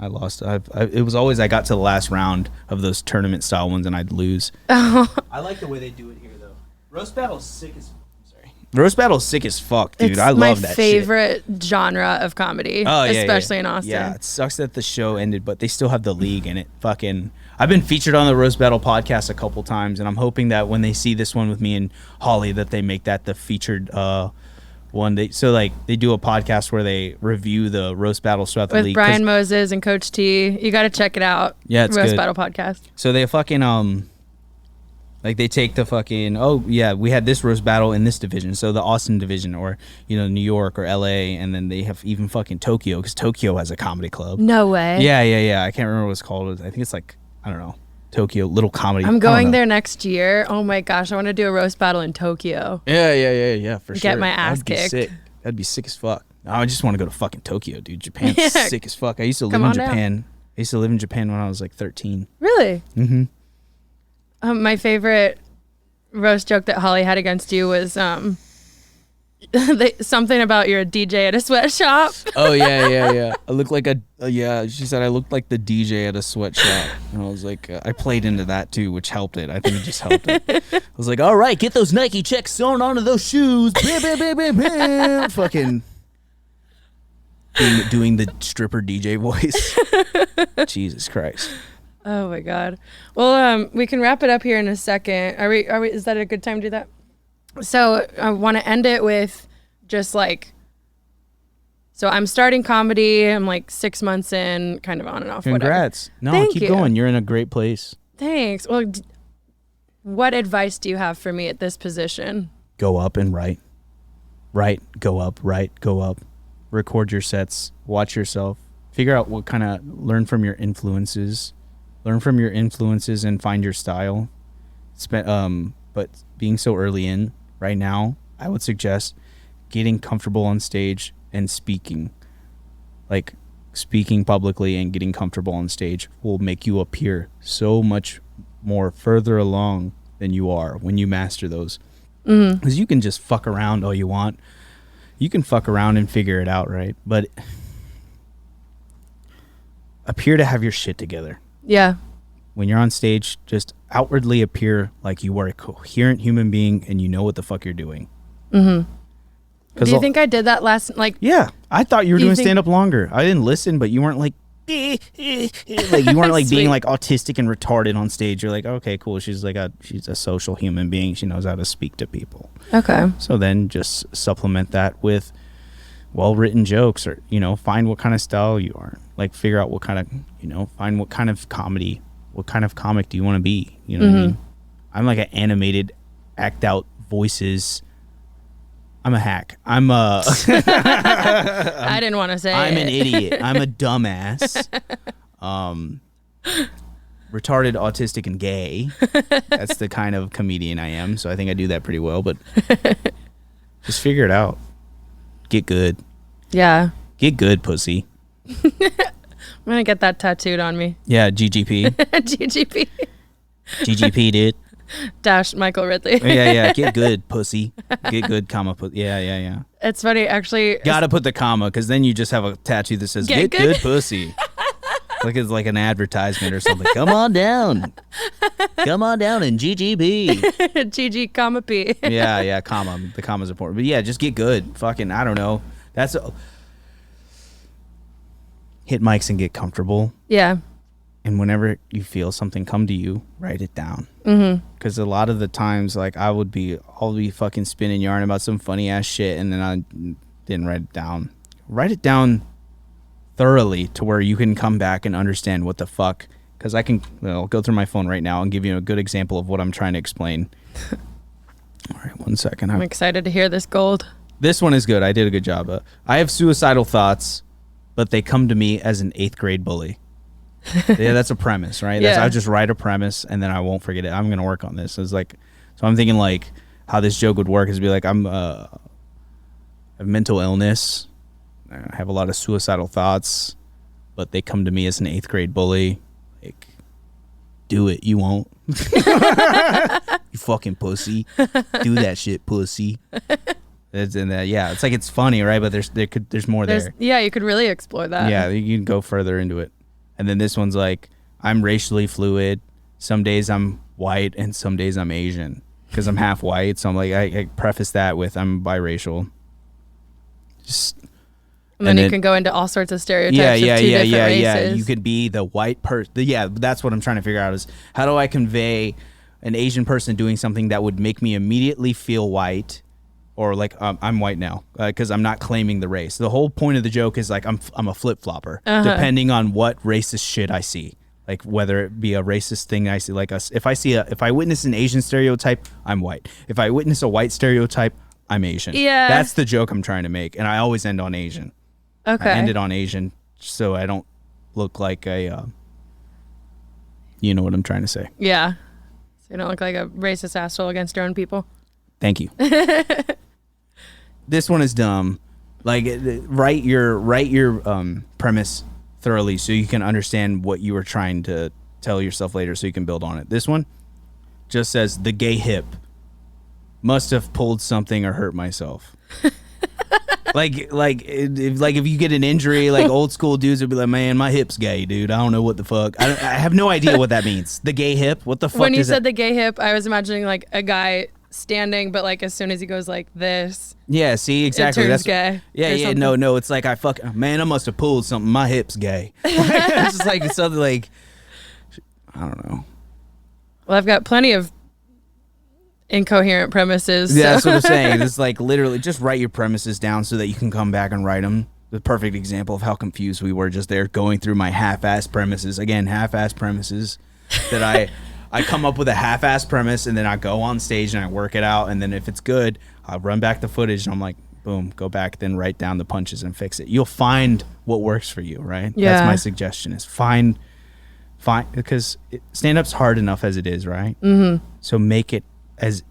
lost. It was always I got to the last round of those tournament style ones and I'd lose. I like the way they do it here though. Roast battle's sick as fuck, dude. I love that shit. It's my favorite genre of comedy, especially in Austin. Yeah, it sucks that the show ended, but they still have the league in it. Fucking, I've been featured on the Roast Battle podcast a couple times, and I'm hoping that when they see this one with me and Holly, that they make that the featured one. They do a podcast where they review the roast battles throughout the league. With Brian Moses and Coach T. You got to check it out. Yeah, it's Roast good. Battle podcast. So they fucking like they take the fucking, we had this roast battle in this division, so the Austin division, or you know, New York or LA, and then they have even fucking Tokyo, because Tokyo has a comedy club. No way. Yeah. I can't remember what it's called. I think it's like, I don't know, Tokyo Little Comedy. I'm going there next year. Oh my gosh, I want to do a roast battle in Tokyo. Yeah, for sure. Get my ass kicked. Sick. That'd be sick as fuck. I just want to go to fucking Tokyo, dude. Japan's sick as fuck. I used to live in Japan. I used to live in Japan when I was like 13. Really? Mm-hmm. My favorite roast joke that Holly had against you was something about you're a DJ at a sweatshop. Oh yeah. I look like she said I looked like the DJ at a sweatshop, and I was like, I played into that too, which helped it. I think it just helped it. I was like, all right, get those Nike checks sewn onto those shoes. Bam, bam, bam, bam, bam. Fucking doing the stripper DJ voice. Jesus Christ. Oh my God. Well, we can wrap it up here in a second. Are we, is that a good time to do that? So I want to end it with just like, so I'm starting comedy. I'm like 6 months in, kind of on and off. Congrats. Whatever. No, keep going. You're in a great place. Thanks. Well, what advice do you have for me at this position? Go up and write. Write, go up, write, go up. Record your sets. Watch yourself. Figure out what kind of, learn from your influences. Learn from your influences and find your style. But being so early in right now, I would suggest getting comfortable on stage and speaking. Like speaking publicly and getting comfortable on stage will make you appear so much more further along than you are when you master those. Because you can just fuck around all you want. You can fuck around and figure it out, right? But appear to have your shit together. Yeah. when you're on stage, just outwardly appear like you are a coherent human being and you know what the fuck you're doing. Do you think I did that last, like? Yeah, I thought you were Do you doing think- stand up longer. I didn't listen, but you weren't like like you weren't like being Sweet. like autistic and retarded on stage. You're like, okay, cool. She's a social human being. She knows how to speak to people. Okay. So then just supplement that with well-written jokes, or find what kind of style you are. Like figure out what kind of find what kind of comedy, what kind of comic do you want to be? You know what I mean? I'm like an animated, act out voices. I'm a hack. I'm a. I didn't want to say I'm it. an idiot. I'm a dumbass. Retarded, autistic, and gay. That's the kind of comedian I am. So I think I do that pretty well. But just figure it out. Get good. Yeah. Get good, pussy. I'm going to get that tattooed on me. Yeah, GGP. GGP. GGP, dude. Dash Michael Ridley. Yeah. Get good, pussy. Get good, comma, pussy. Yeah. It's funny, actually. Gotta put the comma, because then you just have a tattoo that says, Get get good. good pussy. Like it's like an advertisement or something. Come on down. Come on down and GGB. GG, comma P. Yeah, comma. The comma's important. But yeah, just get good. Fucking, I don't know. Hit mics and get comfortable. Yeah. And whenever you feel something come to you, write it down. Because a lot of the times, like I'll be fucking spinning yarn about some funny ass shit, and then I didn't write it down. Write it down thoroughly to where you can come back and understand what the fuck. Because I'll go through my phone right now and give you a good example of what I'm trying to explain. All right, 1 second. I'm excited to hear this gold. This one is good. I did a good job. I have suicidal thoughts, but they come to me as an 8th grade bully. Yeah, that's a premise, right? Yeah. I'll just write a premise and then I won't forget it. I'm going to work on this. It's like, so I'm thinking like how this joke would work is be like, I have mental illness. I have a lot of suicidal thoughts, but they come to me as an 8th grade bully. Like, do it. You won't. You fucking pussy. Do that shit, pussy. It's like it's funny, right? But there's more there. Yeah, you could really explore that. Yeah, you can go further into it. And then this one's like, I'm racially fluid. Some days I'm white and some days I'm Asian because I'm half white. So I'm like, I preface that with I'm biracial. And then you can go into all sorts of stereotypes of two different races. Yeah. You could be the white person. Yeah, that's what I'm trying to figure out is how do I convey an Asian person doing something that would make me immediately feel white, or like I'm white now because I'm not claiming the race. The whole point of the joke is like I'm a flip flopper depending on what racist shit I see. Like whether it be a racist thing I see, like if I witness an Asian stereotype, I'm white. If I witness a white stereotype, I'm Asian. Yeah, that's the joke I'm trying to make, and I always end on Asian. Okay. I ended on Asian, so I don't look like a. You know what I'm trying to say. Yeah. So you don't look like a racist asshole against your own people. Thank you. This one is dumb. Like write your premise thoroughly so you can understand what you were trying to tell yourself later, so you can build on it. This one just says the gay hip must have pulled something or hurt myself. If you get an injury, like old school dudes would be like, man, my hip's gay, dude. I don't know what the fuck. I have no idea what that means. The gay hip? What the fuck? When you is said that? the gay hip, I was imagining like a guy standing, but like as soon as he goes like this, Yeah, see, exactly. it turns That's gay. Yeah, or no. It's like man, I must have pulled something. My hip's gay. It's just like something like I don't know. Well, I've got plenty of incoherent premises. Yeah, so. that's what I'm saying. It's like literally just write your premises down so that you can come back and write them. The perfect example of how confused we were just there going through my half-ass premises. Again, half-ass premises that I come up with a half-ass premise and then I go on stage and I work it out, and then if it's good, I'll run back the footage and I'm like, boom, go back, then write down the punches and fix it. You'll find what works for you, right? Yeah. That's my suggestion is find because stand-up's hard enough as it is, right? Mm-hmm. So make it as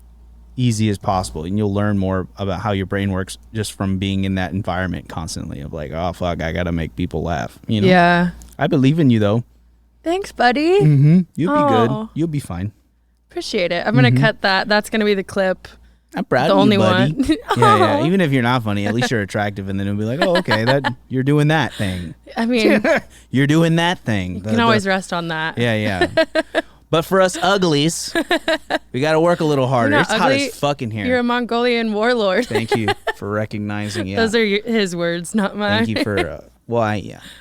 easy as possible, and you'll learn more about how your brain works just from being in that environment constantly of like, oh fuck, I gotta make people laugh. You know? Yeah. I believe in you though. Thanks, buddy. Mm-hmm. You'll be Aw. good. You'll be fine. Appreciate it. I'm gonna cut that. That's gonna be the clip. I'm proud The of only you, buddy. one. Yeah. Even if you're not funny, at least you're attractive, and then it'll be like, oh, okay, that you're doing that thing. I mean, You're doing that thing. you can always rest on that. Yeah. But for us uglies, we got to work a little harder. You're It's not hot ugly. as fuck in here. You're a Mongolian warlord. Thank you for recognizing. Yeah. Those are his words, not mine. Thank you for.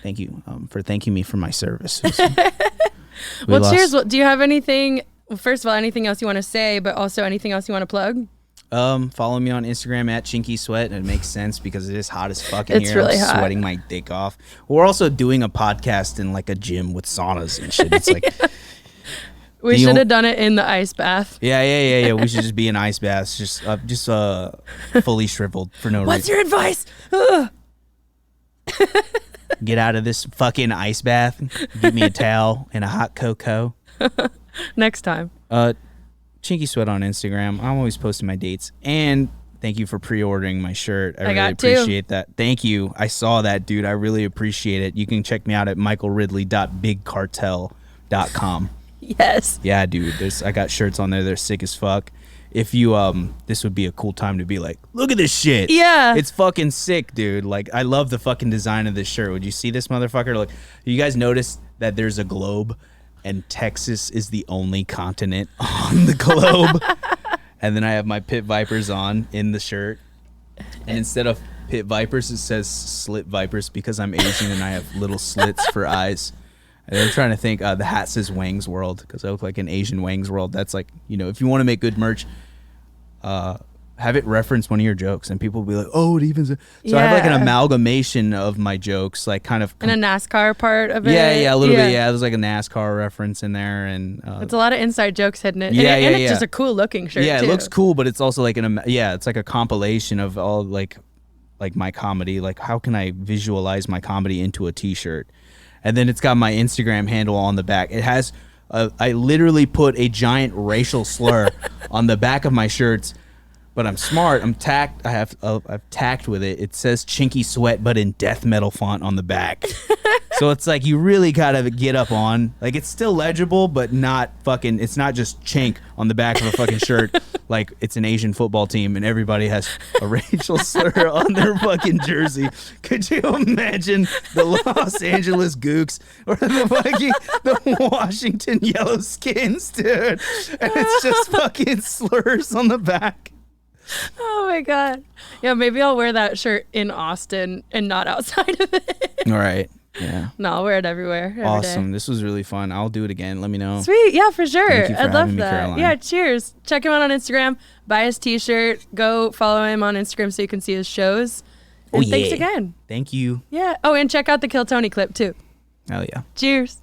Thank you for thanking me for my service. Well, cheers. Well, do you have anything? Well, first of all, anything else you want to say, but also anything else you want to plug? Follow me on Instagram at Chinky Sweat, and it makes sense because it is hot as fuck in It's here. really I'm hot. sweating my dick off. We're also doing a podcast in like a gym with saunas and shit. It's like, We The should ol- have done it in the ice bath. yeah. We should just be in ice baths, just fully shriveled for no What's reason. your advice? Ugh. Get out of this fucking ice bath. Give me a towel and a hot cocoa. Next time. Chinky Sweat on Instagram. I'm always posting my dates. And thank you for pre-ordering my shirt. I really got two. appreciate that. Thank you. I saw that, dude. I really appreciate it. You can check me out at michaelridley.bigcartel.com. Yes. Yeah, dude. I got shirts on there. They're sick as fuck. If you this would be a cool time to be like, look at this shit. Yeah. It's fucking sick, dude. Like, I love the fucking design of this shirt. Would you see this motherfucker? Like, you guys notice that there's a globe and Texas is the only continent on the globe? And then I have my Pit Vipers on in the shirt. And instead of Pit Vipers, it says Slit Vipers because I'm Asian and I have little slits for eyes. And I'm trying to think, the hat says Wang's World because I look like an Asian Wang's World. That's like, if you want to make good merch, have it reference one of your jokes and people will be like, oh, it even says. So I have like an Yeah. amalgamation of my jokes, like kind of. And a NASCAR part of it. Yeah, a little bit. Yeah, there's like a NASCAR reference in there. And It's a lot of inside jokes hidden in it. Yeah, and it's yeah. just a cool looking shirt. yeah, too. it looks cool, but it's also like it's like a compilation of all like my comedy. Like, how can I visualize my comedy into a t-shirt? And then it's got my Instagram handle on the back. It has, I literally put a giant racial slur on the back of my shirts, but I'm smart. I've tacked with it. It says Chinky Sweat, but in death metal font on the back. So it's like, you really gotta get up on, like, it's still legible, but not fucking, it's not just chink on the back of a fucking shirt. Like it's an Asian football team and everybody has a racial slur on their fucking jersey. Could you imagine the Los Angeles Gooks or the Washington Yellowskins, dude? And it's just fucking slurs on the back. Oh my God. Yeah, maybe I'll wear that shirt in Austin and not outside of it. All right. Yeah. No, I'll wear it everywhere. Every Awesome. day. This was really fun. I'll do it again. Let me know. Sweet. Yeah, for sure. Thank you for I'd love having me, that. Caroline. Yeah, cheers. Check him out on Instagram. Buy his t-shirt. Go follow him on Instagram so you can see his shows. And thanks again. Thank you. Yeah. Oh, and check out the Kill Tony clip too. Hell yeah. Cheers.